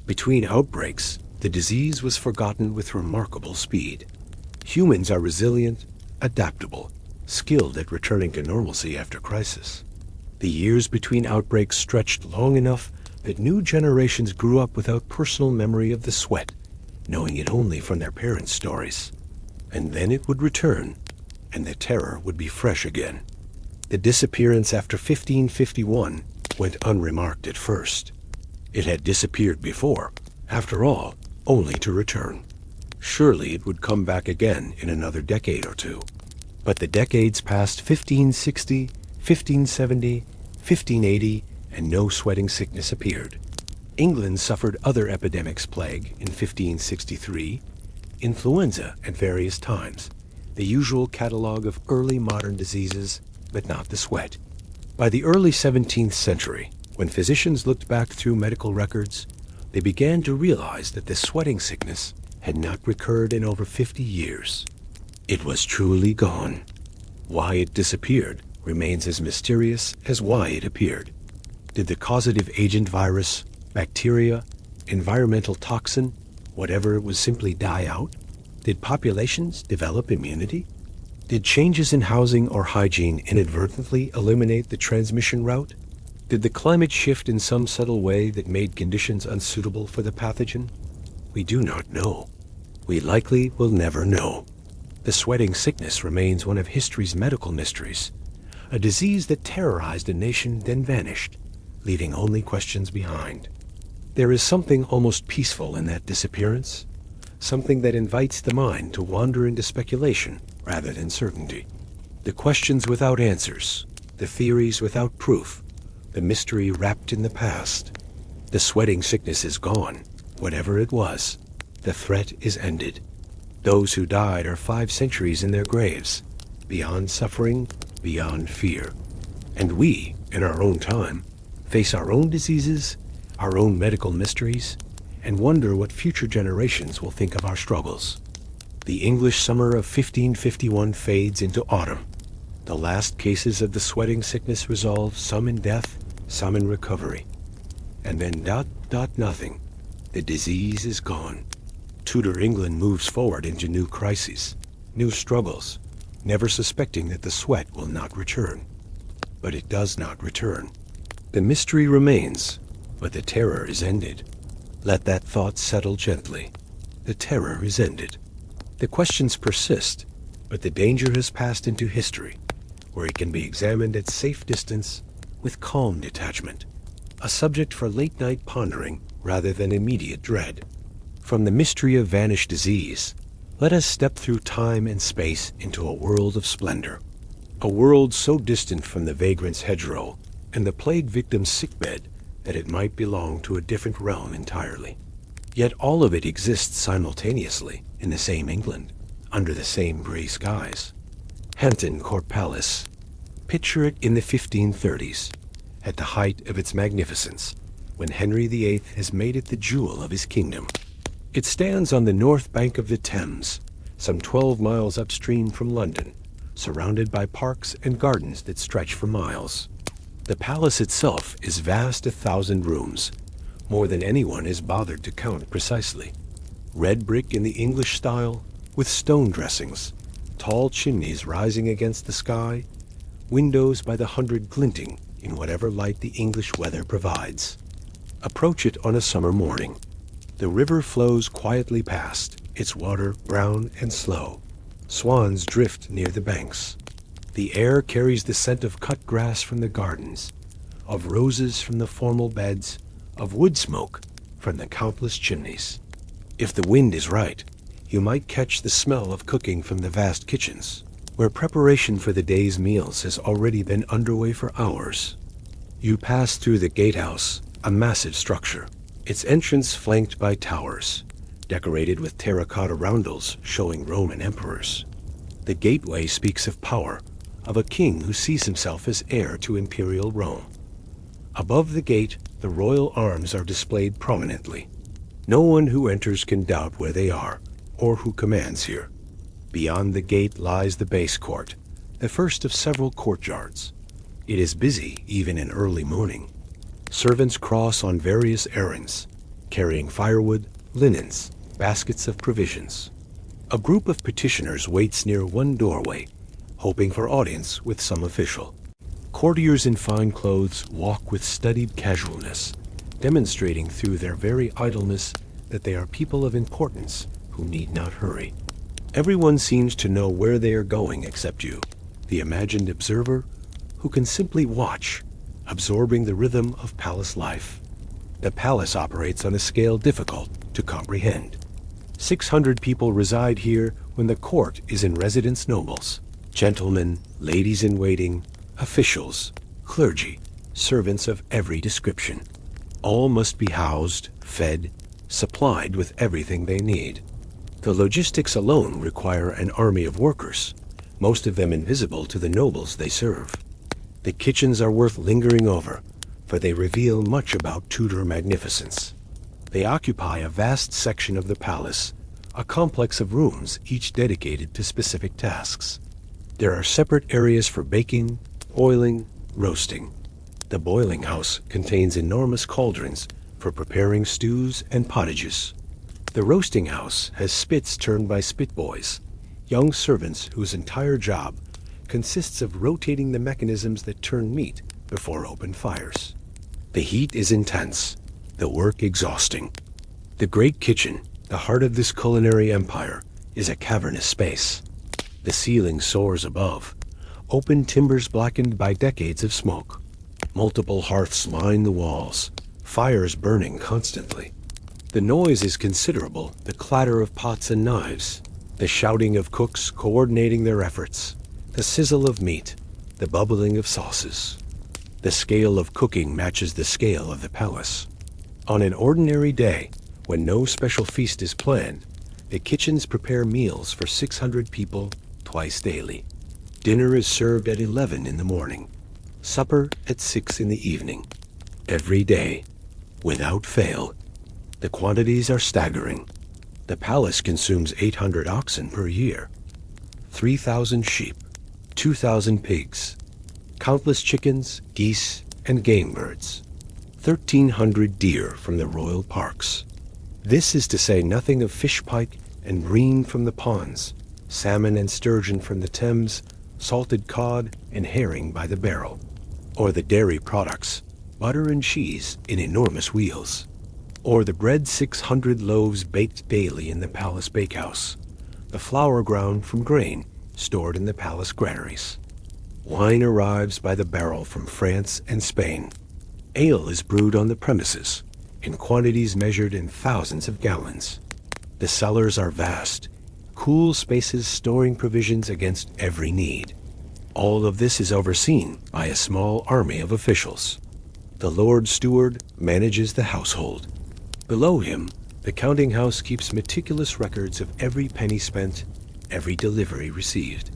Between outbreaks, the disease was forgotten with remarkable speed. Humans are resilient, adaptable, skilled at returning to normalcy after crisis. The years between outbreaks stretched long enough that new generations grew up without personal memory of the sweat, knowing it only from their parents' stories. And then it would return, and the terror would be fresh again. The disappearance after 1551 went unremarked at first. It had disappeared before, after all, only to return. Surely it would come back again in another decade or two. But the decades passed 1560, 1570, 1580, and no sweating sickness appeared. England suffered other epidemics plague in 1563, influenza at various times, the usual catalogue of early modern diseases, but not the sweat. By the early 17th century, when physicians looked back through medical records, they began to realize that the sweating sickness had not recurred in over 50 years. It was truly gone. Why it disappeared remains as mysterious as why it appeared. Did the causative agent virus, bacteria, environmental toxin, whatever it was, simply die out? Did populations develop immunity? Did changes in housing or hygiene inadvertently eliminate the transmission route? Did the climate shift in some subtle way that made conditions unsuitable for the pathogen? We do not know. We likely will never know. The sweating sickness remains one of history's medical mysteries, a disease that terrorized a nation then vanished, leaving only questions behind. There is something almost peaceful in that disappearance, something that invites the mind to wander into speculation rather than certainty. The questions without answers, the theories without proof, the mystery wrapped in the past. The sweating sickness is gone, whatever it was. The threat is ended. Those who died are 5 centuries in their graves, beyond suffering, beyond fear. And we, in our own time, face our own diseases, our own medical mysteries, and wonder what future generations will think of our struggles. The English summer of 1551 fades into autumn. The last cases of the sweating sickness resolve, some in death, some in recovery. And then nothing. The disease is gone. Tudor England moves forward into new crises, new struggles, never suspecting that the sweat will not return. But it does not return. The mystery remains, but the terror is ended. Let that thought settle gently. The terror is ended. The questions persist, but the danger has passed into history, where it can be examined at safe distance with calm detachment, a subject for late-night pondering rather than immediate dread. From the mystery of vanished disease, let us step through time and space into a world of splendor, a world so distant from the vagrant's hedgerow and the plague victim's sickbed that it might belong to a different realm entirely. Yet all of it exists simultaneously in the same England, under the same gray skies. Hampton Court Palace. Picture it in the 1530s, at the height of its magnificence, when Henry VIII has made it the jewel of his kingdom. It stands on the north bank of the Thames, some 12 miles upstream from London, surrounded by parks and gardens that stretch for miles. The palace itself is vast, 1,000 rooms, more than anyone has bothered to count precisely. Red brick in the English style, with stone dressings, tall chimneys rising against the sky, windows by the 100 glinting in whatever light the English weather provides. Approach it on a summer morning. The river flows quietly past, its water brown and slow. Swans drift near the banks. The air carries the scent of cut grass from the gardens, of roses from the formal beds, of wood smoke from the countless chimneys. If the wind is right, you might catch the smell of cooking from the vast kitchens, where preparation for the day's meals has already been underway for hours. You pass through the gatehouse, a massive structure, its entrance flanked by towers, decorated with terracotta roundels showing Roman emperors. The gateway speaks of power, of a king who sees himself as heir to imperial Rome. Above the gate, the royal arms are displayed prominently. No one who enters can doubt where they are, or who commands here. Beyond the gate lies the base court, the first of several courtyards. It is busy even in early morning. Servants cross on various errands, carrying firewood, linens, baskets of provisions. A group of petitioners waits near one doorway, hoping for audience with some official. Courtiers in fine clothes walk with studied casualness, demonstrating through their very idleness that they are people of importance who need not hurry. Everyone seems to know where they are going except you, the imagined observer, who can simply watch, absorbing the rhythm of palace life. The palace operates on a scale difficult to comprehend. 600 people reside here when the court is in residence nobles, gentlemen, ladies-in-waiting, officials, clergy, servants of every description. All must be housed, fed, supplied with everything they need. The logistics alone require an army of workers, most of them invisible to the nobles they serve. The kitchens are worth lingering over, for they reveal much about Tudor magnificence. They occupy a vast section of the palace, a complex of rooms each dedicated to specific tasks. There are separate areas for baking, boiling, roasting. The boiling house contains enormous cauldrons for preparing stews and pottages. The roasting house has spits turned by spit boys, young servants whose entire job consists of rotating the mechanisms that turn meat before open fires. The heat is intense, the work exhausting. The great kitchen, the heart of this culinary empire, is a cavernous space. The ceiling soars above, open timbers blackened by decades of smoke. Multiple hearths line the walls, fires burning constantly. The noise is considerable, the clatter of pots and knives, the shouting of cooks coordinating their efforts, the sizzle of meat, the bubbling of sauces. The scale of cooking matches the scale of the palace. On an ordinary day, when no special feast is planned, the kitchens prepare meals for 600 people twice daily. Dinner is served at 11 in the morning, supper at 6 in the evening. Every day, without fail. The quantities are staggering. The palace consumes 800 oxen per year, 3,000 sheep, 2,000 pigs, countless chickens, geese, and game birds, 1,300 deer from the royal parks. This is to say nothing of fish pike and bream from the ponds, salmon and sturgeon from the Thames, salted cod and herring by the barrel, or the dairy products, butter and cheese in enormous wheels, or the bread 600 loaves baked daily in the palace bakehouse, the flour ground from grain stored in the palace granaries. Wine arrives by the barrel from France and Spain. Ale is brewed on the premises, in quantities measured in thousands of gallons. The cellars are vast, cool spaces storing provisions against every need. All of this is overseen by a small army of officials. The Lord Steward manages the household. Below him, the counting house keeps meticulous records of every penny spent, every delivery received.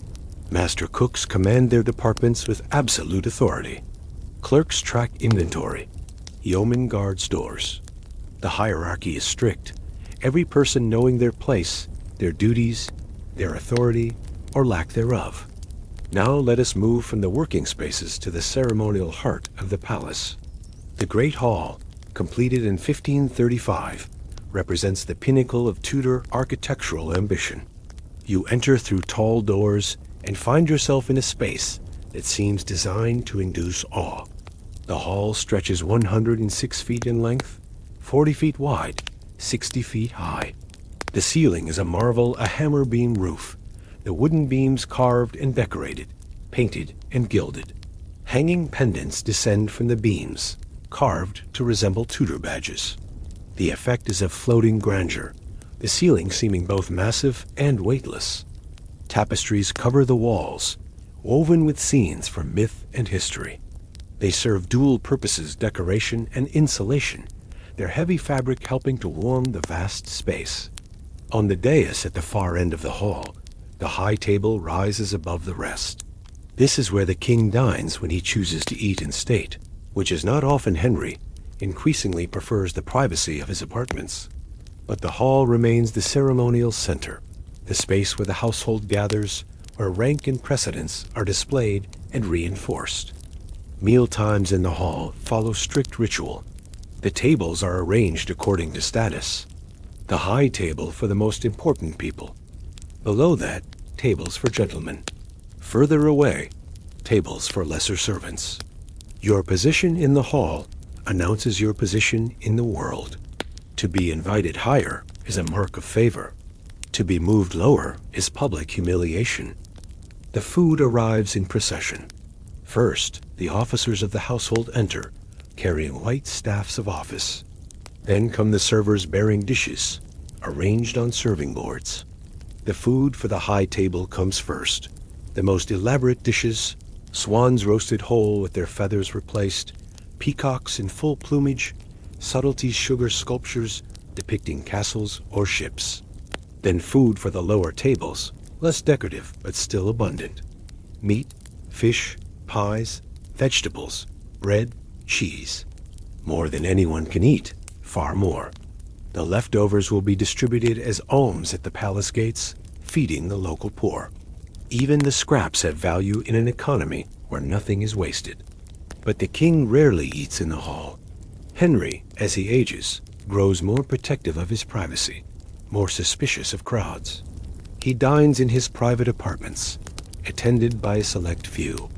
Master cooks command their departments with absolute authority. Clerks track inventory. Yeomen guard stores. The hierarchy is strict, every person knowing their place, their duties, their authority, or lack thereof. Now let us move from the working spaces to the ceremonial heart of the palace. The Great Hall, completed in 1535, represents the pinnacle of Tudor architectural ambition. You enter through tall doors and find yourself in a space that seems designed to induce awe. The hall stretches 106 feet in length, 40 feet wide, 60 feet high. The ceiling is a marvel, a hammer beam roof, the wooden beams carved and decorated, painted and gilded. Hanging pendants descend from the beams, carved to resemble Tudor badges. The effect is of floating grandeur, the ceiling seeming both massive and weightless. Tapestries cover the walls, woven with scenes from myth and history. They serve dual purposes, decoration and insulation, their heavy fabric helping to warm the vast space. On the dais at the far end of the hall, the high table rises above the rest. This is where the king dines when he chooses to eat in state, which is not often. Henry increasingly prefers the privacy of his apartments. But the hall remains the ceremonial center, the space where the household gathers, where rank and precedence are displayed and reinforced. Meal times in the hall follow strict ritual. The tables are arranged according to status. The high table for the most important people. Below that, tables for gentlemen. Further away, tables for lesser servants. Your position in the hall announces your position in the world. To be invited higher is a mark of favor. To be moved lower is public humiliation. The food arrives in procession. First, the officers of the household enter, carrying white staffs of office. Then come the servers bearing dishes, arranged on serving boards. The food for the high table comes first. The most elaborate dishes, swans roasted whole with their feathers replaced, peacocks in full plumage, subtlety sugar sculptures depicting castles or ships. Then food for the lower tables, less decorative but still abundant. Meat, fish, pies, vegetables, bread, cheese. More than anyone can eat, far more. The leftovers will be distributed as alms at the palace gates, feeding the local poor. Even the scraps have value in an economy where nothing is wasted. But the king rarely eats in the hall. Henry, as he ages, grows more protective of his privacy, more suspicious of crowds. He dines in his private apartments, attended by a select few.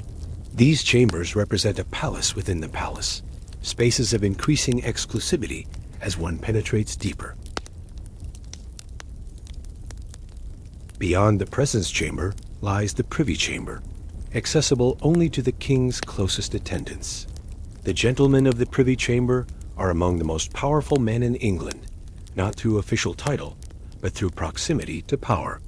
These chambers represent a palace within the palace, spaces of increasing exclusivity as one penetrates deeper. Beyond the presence chamber lies the privy chamber, accessible only to the king's closest attendants. The gentlemen of the privy chamber are among the most powerful men in England, not through official title, but through proximity to power.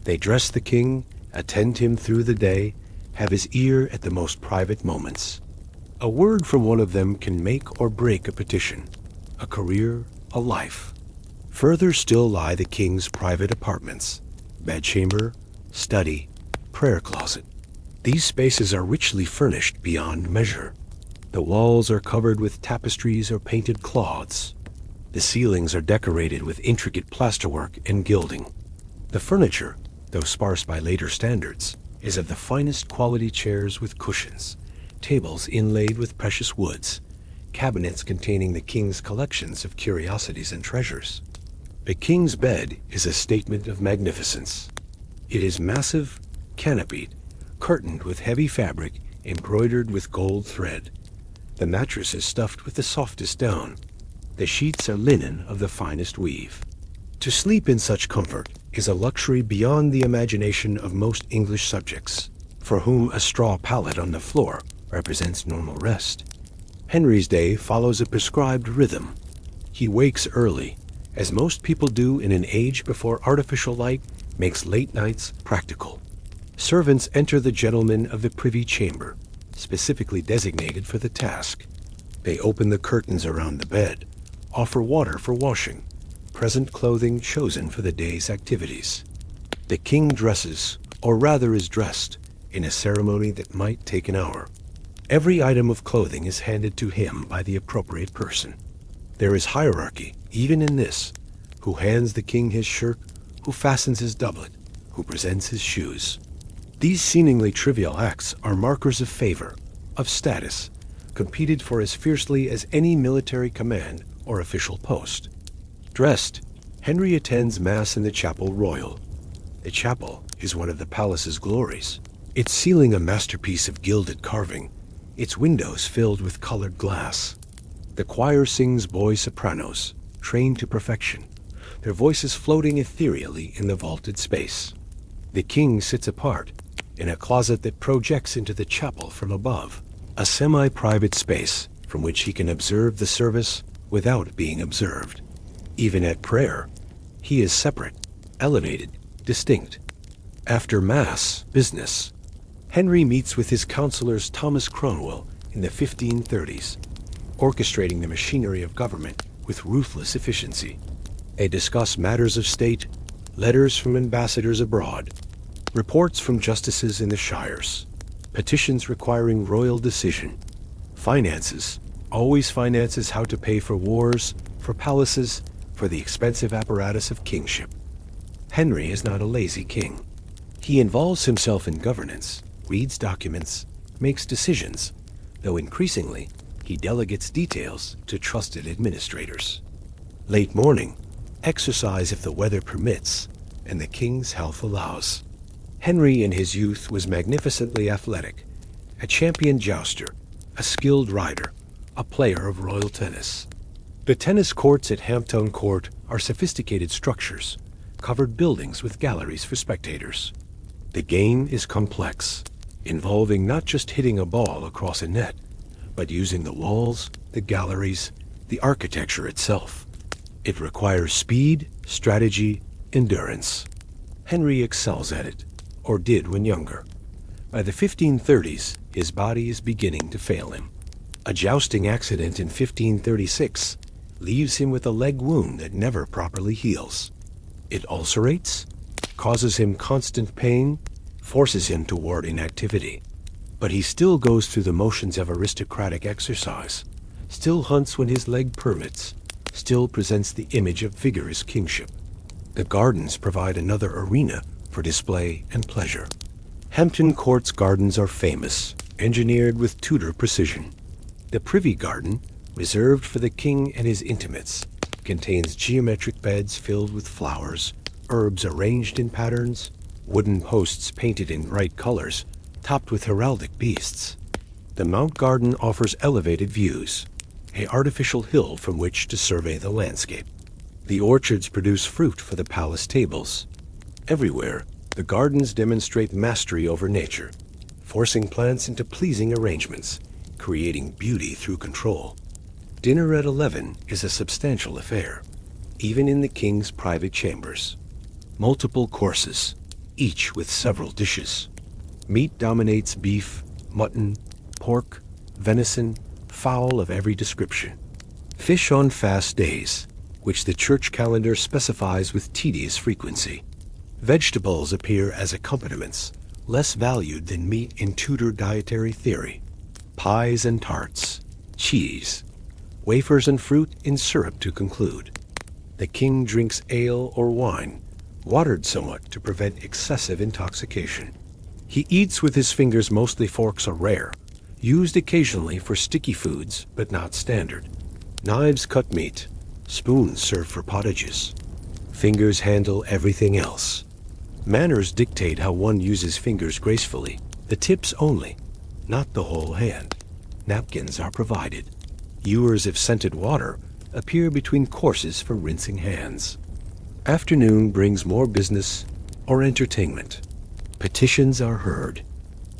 They dress the king, attend him through the day, have his ear at the most private moments. A word from one of them can make or break a petition, a career, a life. Further still lie the king's private apartments, bedchamber, study, prayer closet. These spaces are richly furnished beyond measure. The walls are covered with tapestries or painted cloths. The ceilings are decorated with intricate plasterwork and gilding. The furniture, though sparse by later standards, is of the finest quality: chairs with cushions, tables inlaid with precious woods, cabinets containing the king's collections of curiosities and treasures. The king's bed is a statement of magnificence. It is massive, canopied, curtained with heavy fabric embroidered with gold thread. The mattress is stuffed with the softest down. The sheets are linen of the finest weave. To sleep in such comfort is a luxury beyond the imagination of most English subjects, for whom a straw pallet on the floor represents normal rest. Henry's day follows a prescribed rhythm. He wakes early, as most people do in an age before artificial light makes late nights practical. Servants enter the gentlemen of the privy chamber, specifically designated for the task. They open the curtains around the bed, offer water for washing, present clothing chosen for the day's activities. The king dresses, or rather is dressed, in a ceremony that might take an hour. Every item of clothing is handed to him by the appropriate person. There is hierarchy, even in this: who hands the king his shirt, who fastens his doublet, who presents his shoes. These seemingly trivial acts are markers of favor, of status, competed for as fiercely as any military command or official post. Dressed, Henry attends Mass in the Chapel Royal. The chapel is one of the palace's glories, its ceiling a masterpiece of gilded carving, its windows filled with colored glass. The choir sings boy sopranos, trained to perfection, their voices floating ethereally in the vaulted space. The king sits apart, in a closet that projects into the chapel from above, a semi-private space from which he can observe the service without being observed. Even at prayer, he is separate, elevated, distinct. After Mass business, Henry meets with his counselors Thomas Cromwell in the 1530s, orchestrating the machinery of government with ruthless efficiency. They discuss matters of state, letters from ambassadors abroad, reports from justices in the shires, petitions requiring royal decision, finances, always finances: how to pay for wars, for palaces, for the expensive apparatus of kingship. Henry is not a lazy king. He involves himself in governance, reads documents, makes decisions, though increasingly he delegates details to trusted administrators. Late morning, exercise if the weather permits and the king's health allows. Henry in his youth was magnificently athletic, a champion jouster, a skilled rider, a player of royal tennis. The tennis courts at Hampton Court are sophisticated structures, covered buildings with galleries for spectators. The game is complex, involving not just hitting a ball across a net, but using the walls, the galleries, the architecture itself. It requires speed, strategy, endurance. Henry excels at it, or did when younger. By the 1530s, his body is beginning to fail him. A jousting accident in 1536 leaves him with a leg wound that never properly heals. It ulcerates, causes him constant pain, forces him toward inactivity. But he still goes through the motions of aristocratic exercise, still hunts when his leg permits, still presents the image of vigorous kingship. The gardens provide another arena for display and pleasure. Hampton Court's gardens are famous, engineered with Tudor precision. The Privy Garden, reserved for the king and his intimates, contains geometric beds filled with flowers, herbs arranged in patterns, wooden posts painted in bright colors, topped with heraldic beasts. The Mount Garden offers elevated views, an artificial hill from which to survey the landscape. The orchards produce fruit for the palace tables. Everywhere, the gardens demonstrate mastery over nature, forcing plants into pleasing arrangements, creating beauty through control. Dinner at 11 is a substantial affair, even in the king's private chambers. Multiple courses, each with several dishes. Meat dominates beef, mutton, pork, venison, fowl of every description. Fish on fast days, which the church calendar specifies with tedious frequency. Vegetables appear as accompaniments, less valued than meat in Tudor dietary theory. Pies and tarts, cheese, wafers and fruit in syrup to conclude. The king drinks ale or wine, watered somewhat to prevent excessive intoxication. He eats with his fingers, mostly forks are rare, used occasionally for sticky foods, but not standard. Knives cut meat, spoons serve for pottages. Fingers handle everything else. Manners dictate how one uses fingers gracefully, the tips only, not the whole hand. Napkins are provided. Ewers of scented water appear between courses for rinsing hands. Afternoon brings more business or entertainment. Petitions are heard.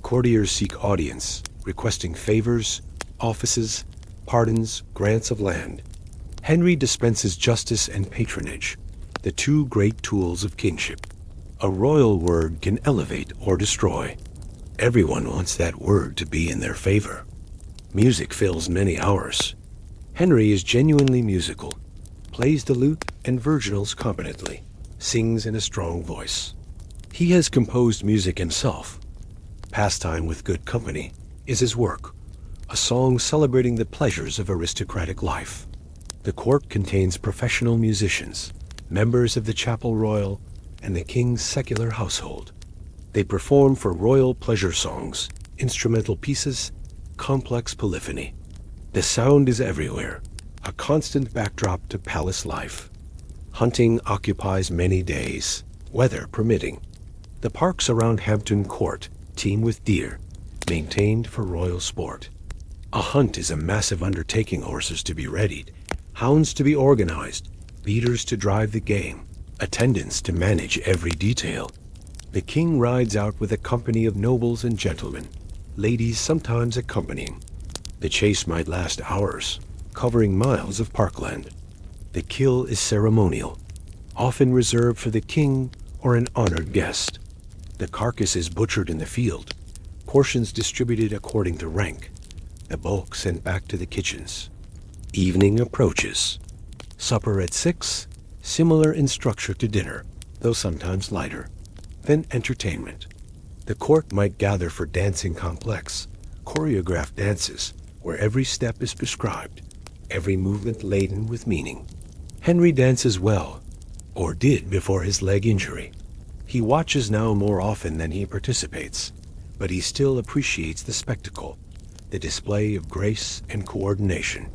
Courtiers seek audience, requesting favors, offices, pardons, grants of land. Henry dispenses justice and patronage, the two great tools of kingship. A royal word can elevate or destroy. Everyone wants that word to be in their favor. Music fills many hours. Henry is genuinely musical, plays the lute and virginals competently, sings in a strong voice. He has composed music himself. Pastime with good company is his work, a song celebrating the pleasures of aristocratic life. The court contains professional musicians, members of the Chapel Royal and the king's secular household. They perform for royal pleasure songs, instrumental pieces, complex polyphony. The sound is everywhere, a constant backdrop to palace life. Hunting occupies many days, weather permitting. The parks around Hampton Court teem with deer, maintained for royal sport. A hunt is a massive undertaking, horses to be readied, hounds to be organized, leaders to drive the game, attendants to manage every detail. The king rides out with a company of nobles and gentlemen, ladies sometimes accompanying. The chase might last hours, covering miles of parkland. The kill is ceremonial, often reserved for the king or an honored guest. The carcass is butchered in the field, portions distributed according to rank, the bulk sent back to the kitchens. Evening approaches. Supper at 6, similar in structure to dinner, though sometimes lighter. Then entertainment. The court might gather for dancing complex, choreographed dances, where every step is prescribed, every movement laden with meaning. Henry dances well, or did before his leg injury. He watches now more often than he participates, but he still appreciates the spectacle, the display of grace and coordination.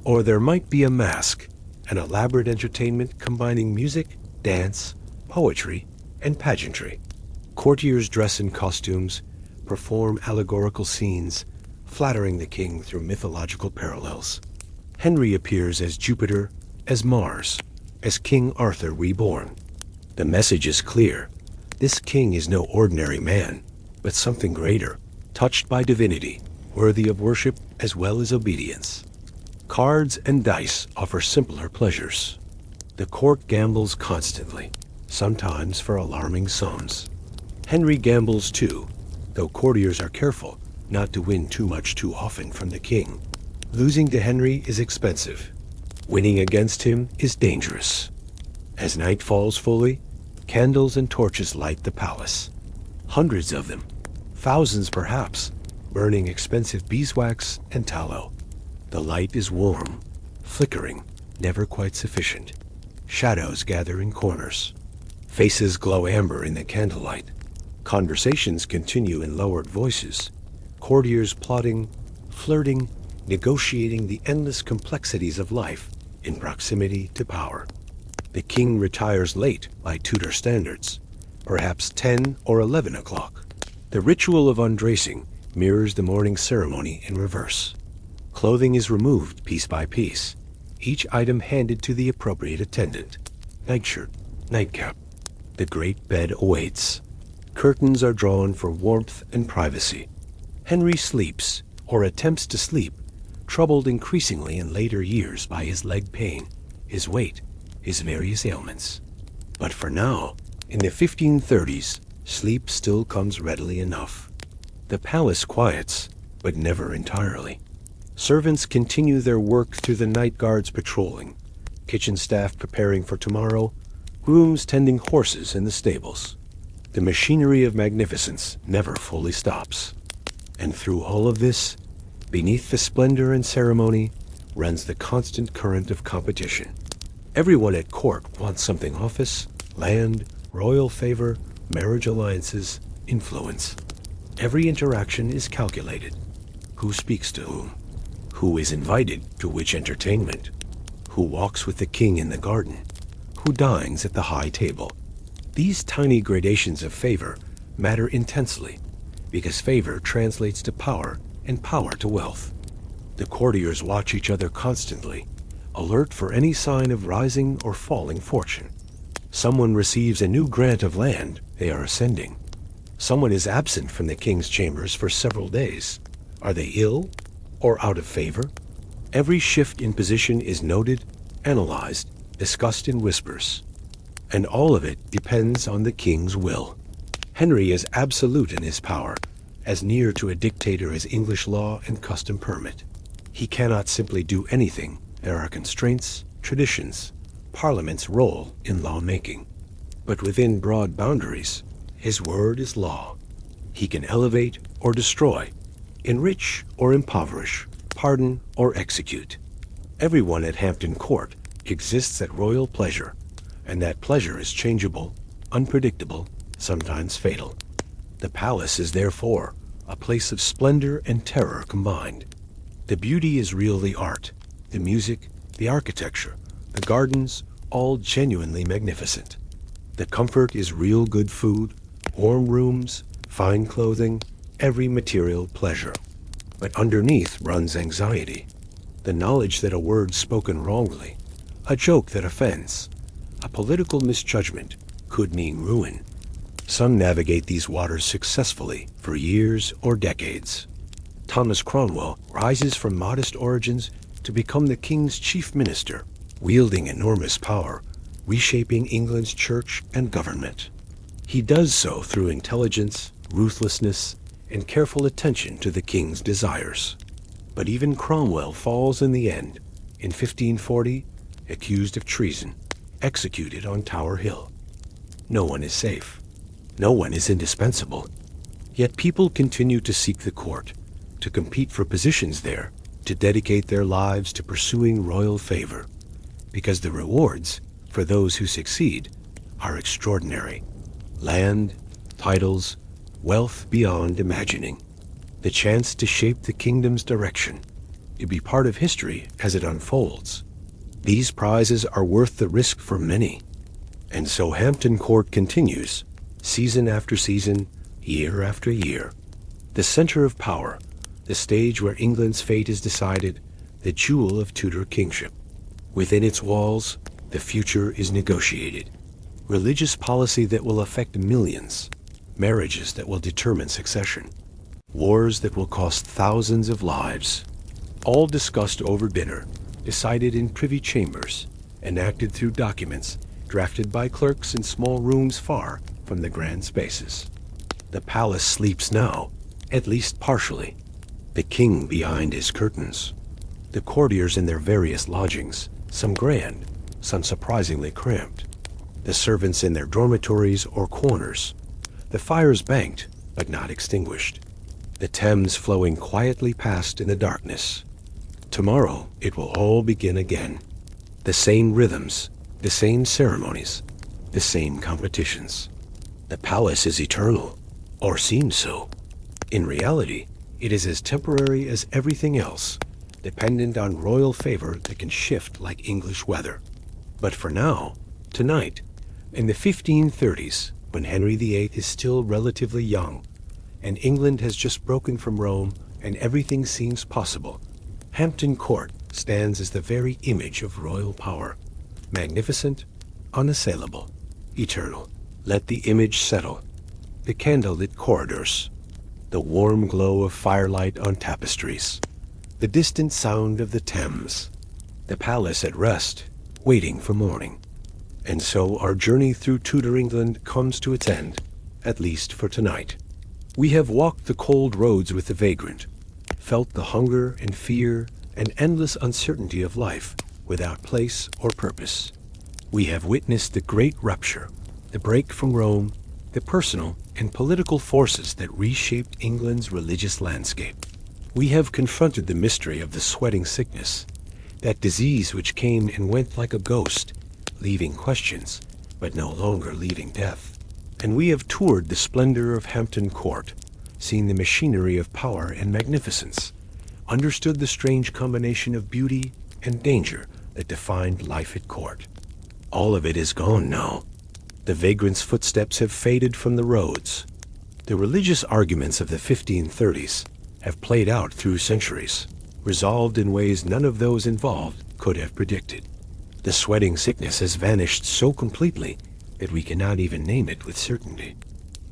Or there might be a masque, an elaborate entertainment combining music, dance, poetry, and pageantry. Courtiers dress in costumes, perform allegorical scenes, flattering the king through mythological parallels. Henry appears as Jupiter, as Mars, as King Arthur reborn. The message is clear. This king is no ordinary man, but something greater, touched by divinity, worthy of worship as well as obedience. Cards and dice offer simpler pleasures. The court gambles constantly, sometimes for alarming sums. Henry gambles too, though courtiers are careful not to win too much too often from the king. Losing to Henry is expensive. Winning against him is dangerous. As night falls fully, candles and torches light the palace. Hundreds of them, thousands perhaps, burning expensive beeswax and tallow. The light is warm, flickering, never quite sufficient. Shadows gather in corners. Faces glow amber in the candlelight. Conversations continue in lowered voices. Courtiers plotting, flirting, negotiating the endless complexities of life in proximity to power. The king retires late by Tudor standards, perhaps 10 or 11 o'clock. The ritual of undressing mirrors the morning ceremony in reverse. Clothing is removed piece by piece, each item handed to the appropriate attendant. Nightshirt, nightcap. The great bed awaits. Curtains are drawn for warmth and privacy. Henry sleeps, or attempts to sleep, troubled increasingly in later years by his leg pain, his weight, his various ailments. But for now, in the 1530s, sleep still comes readily enough. The palace quiets, but never entirely. Servants continue their work through the night guards patrolling, kitchen staff preparing for tomorrow, grooms tending horses in the stables. The machinery of magnificence never fully stops. And through all of this, beneath the splendor and ceremony, runs the constant current of competition. Everyone at court wants something: office, land, royal favor, marriage alliances, influence. Every interaction is calculated. Who speaks to whom? Who is invited to which entertainment? Who walks with the king in the garden? Who dines at the high table? These tiny gradations of favor matter intensely, because favor translates to power and power to wealth. The courtiers watch each other constantly, alert for any sign of rising or falling fortune. Someone receives a new grant of land, they are ascending. Someone is absent from the king's chambers for several days. Are they ill or out of favor? Every shift in position is noted, analyzed, discussed in whispers. And all of it depends on the king's will. Henry is absolute in his power, as near to a dictator as English law and custom permit. He cannot simply do anything. There are constraints, traditions, Parliament's role in lawmaking. But within broad boundaries, his word is law. He can elevate or destroy, enrich or impoverish, pardon or execute. Everyone at Hampton Court exists at royal pleasure, and that pleasure is changeable, unpredictable, sometimes fatal. The palace is therefore a place of splendor and terror combined. The beauty is really art, the music, the architecture, the gardens, all genuinely magnificent. The comfort is real good food, warm rooms, fine clothing, every material pleasure. But underneath runs anxiety, the knowledge that a word spoken wrongly, a joke that offends, a political misjudgment could mean ruin. Some navigate these waters successfully for years or decades. Thomas Cromwell rises from modest origins to become the king's chief minister, wielding enormous power, reshaping England's church and government. He does so through intelligence, ruthlessness, and careful attention to the king's desires. But even Cromwell falls in the end, in 1540, accused of treason, executed on Tower Hill. No one is safe. No one is indispensable. Yet people continue to seek the court, to compete for positions there, to dedicate their lives to pursuing royal favor, because the rewards, for those who succeed, are extraordinary. Land, titles, wealth beyond imagining. The chance to shape the kingdom's direction, to be part of history as it unfolds. These prizes are worth the risk for many. And so Hampton Court continues, season after season, year after year. The center of power, the stage where England's fate is decided, the jewel of Tudor kingship. Within its walls, the future is negotiated. Religious policy that will affect millions, marriages that will determine succession, wars that will cost thousands of lives, all discussed over dinner, decided in privy chambers, enacted through documents drafted by clerks in small rooms far from the grand spaces. The palace sleeps now, at least partially. The king behind his curtains. The courtiers in their various lodgings, some grand, some surprisingly cramped. The servants in their dormitories or corners. The fires banked, but not extinguished. The Thames flowing quietly past in the darkness. Tomorrow it will all begin again. The same rhythms, the same ceremonies, the same competitions. The palace is eternal, or seems so. In reality, it is as temporary as everything else, dependent on royal favor that can shift like English weather. But for now, tonight, in the 1530s, when Henry VIII is still relatively young, and England has just broken from Rome and everything seems possible, Hampton Court stands as the very image of royal power. Magnificent, unassailable, eternal. Let the image settle. The candlelit corridors, the warm glow of firelight on tapestries, the distant sound of the Thames, the palace at rest, waiting for morning. And so our journey through Tudor England comes to its end, at least for tonight. We have walked the cold roads with the vagrant, felt the hunger and fear and endless uncertainty of life without place or purpose. We have witnessed the great rupture, the break from Rome, the personal and political forces that reshaped England's religious landscape. We have confronted the mystery of the sweating sickness, that disease which came and went like a ghost, leaving questions, but no longer leaving death. And we have toured the splendor of Hampton Court, seen the machinery of power and magnificence, understood the strange combination of beauty and danger that defined life at court. All of it is gone now. The vagrant's footsteps have faded from the roads. The religious arguments of the 1530s have played out through centuries, resolved in ways none of those involved could have predicted. The sweating sickness has vanished so completely that we cannot even name it with certainty.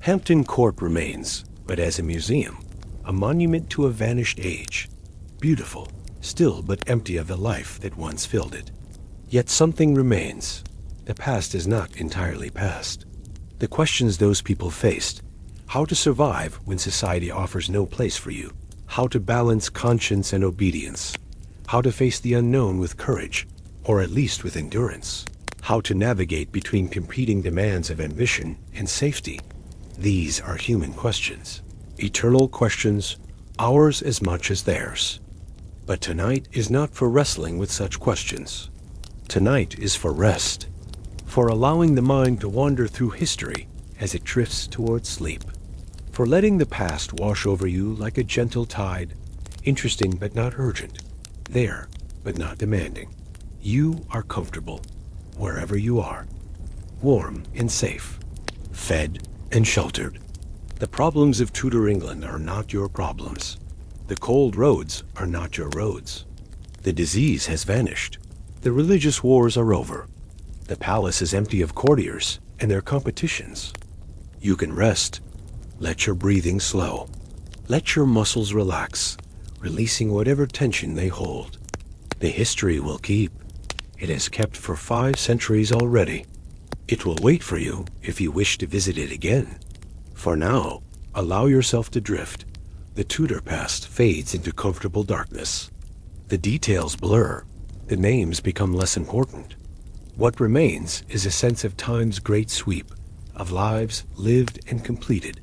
Hampton Court remains, but as a museum, a monument to a vanished age, beautiful, still but empty of the life that once filled it. Yet something remains. The past is not entirely past. The questions those people faced: how to survive when society offers no place for you, how to balance conscience and obedience, how to face the unknown with courage, or at least with endurance, how to navigate between competing demands of ambition and safety. These are human questions, eternal questions, ours as much as theirs. But tonight is not for wrestling with such questions. Tonight is for rest, for allowing the mind to wander through history as it drifts towards sleep, for letting the past wash over you like a gentle tide, interesting but not urgent, there but not demanding. You are comfortable, wherever you are, warm and safe, fed and sheltered. The problems of Tudor England are not your problems. The cold roads are not your roads. The disease has vanished. The religious wars are over. The palace is empty of courtiers and their competitions. You can rest. Let your breathing slow. Let your muscles relax, releasing whatever tension they hold. The history will keep. It has kept for 5 centuries already. It will wait for you if you wish to visit it again. For now, allow yourself to drift. The Tudor past fades into comfortable darkness. The details blur. The names become less important. What remains is a sense of time's great sweep, of lives lived and completed,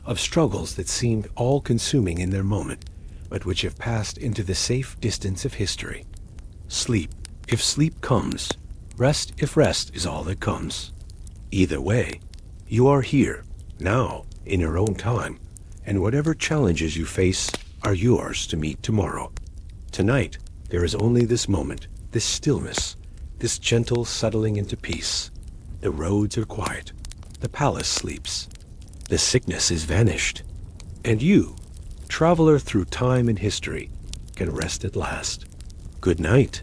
of struggles that seemed all-consuming in their moment, but which have passed into the safe distance of history. Sleep, if sleep comes. Rest, if rest is all that comes. Either way, you are here, now, in your own time, and whatever challenges you face are yours to meet tomorrow. Tonight, there is only this moment, this stillness, this gentle settling into peace. The roads are quiet. The palace sleeps. The sickness is vanished. And you, traveler through time and history, can rest at last. Good night.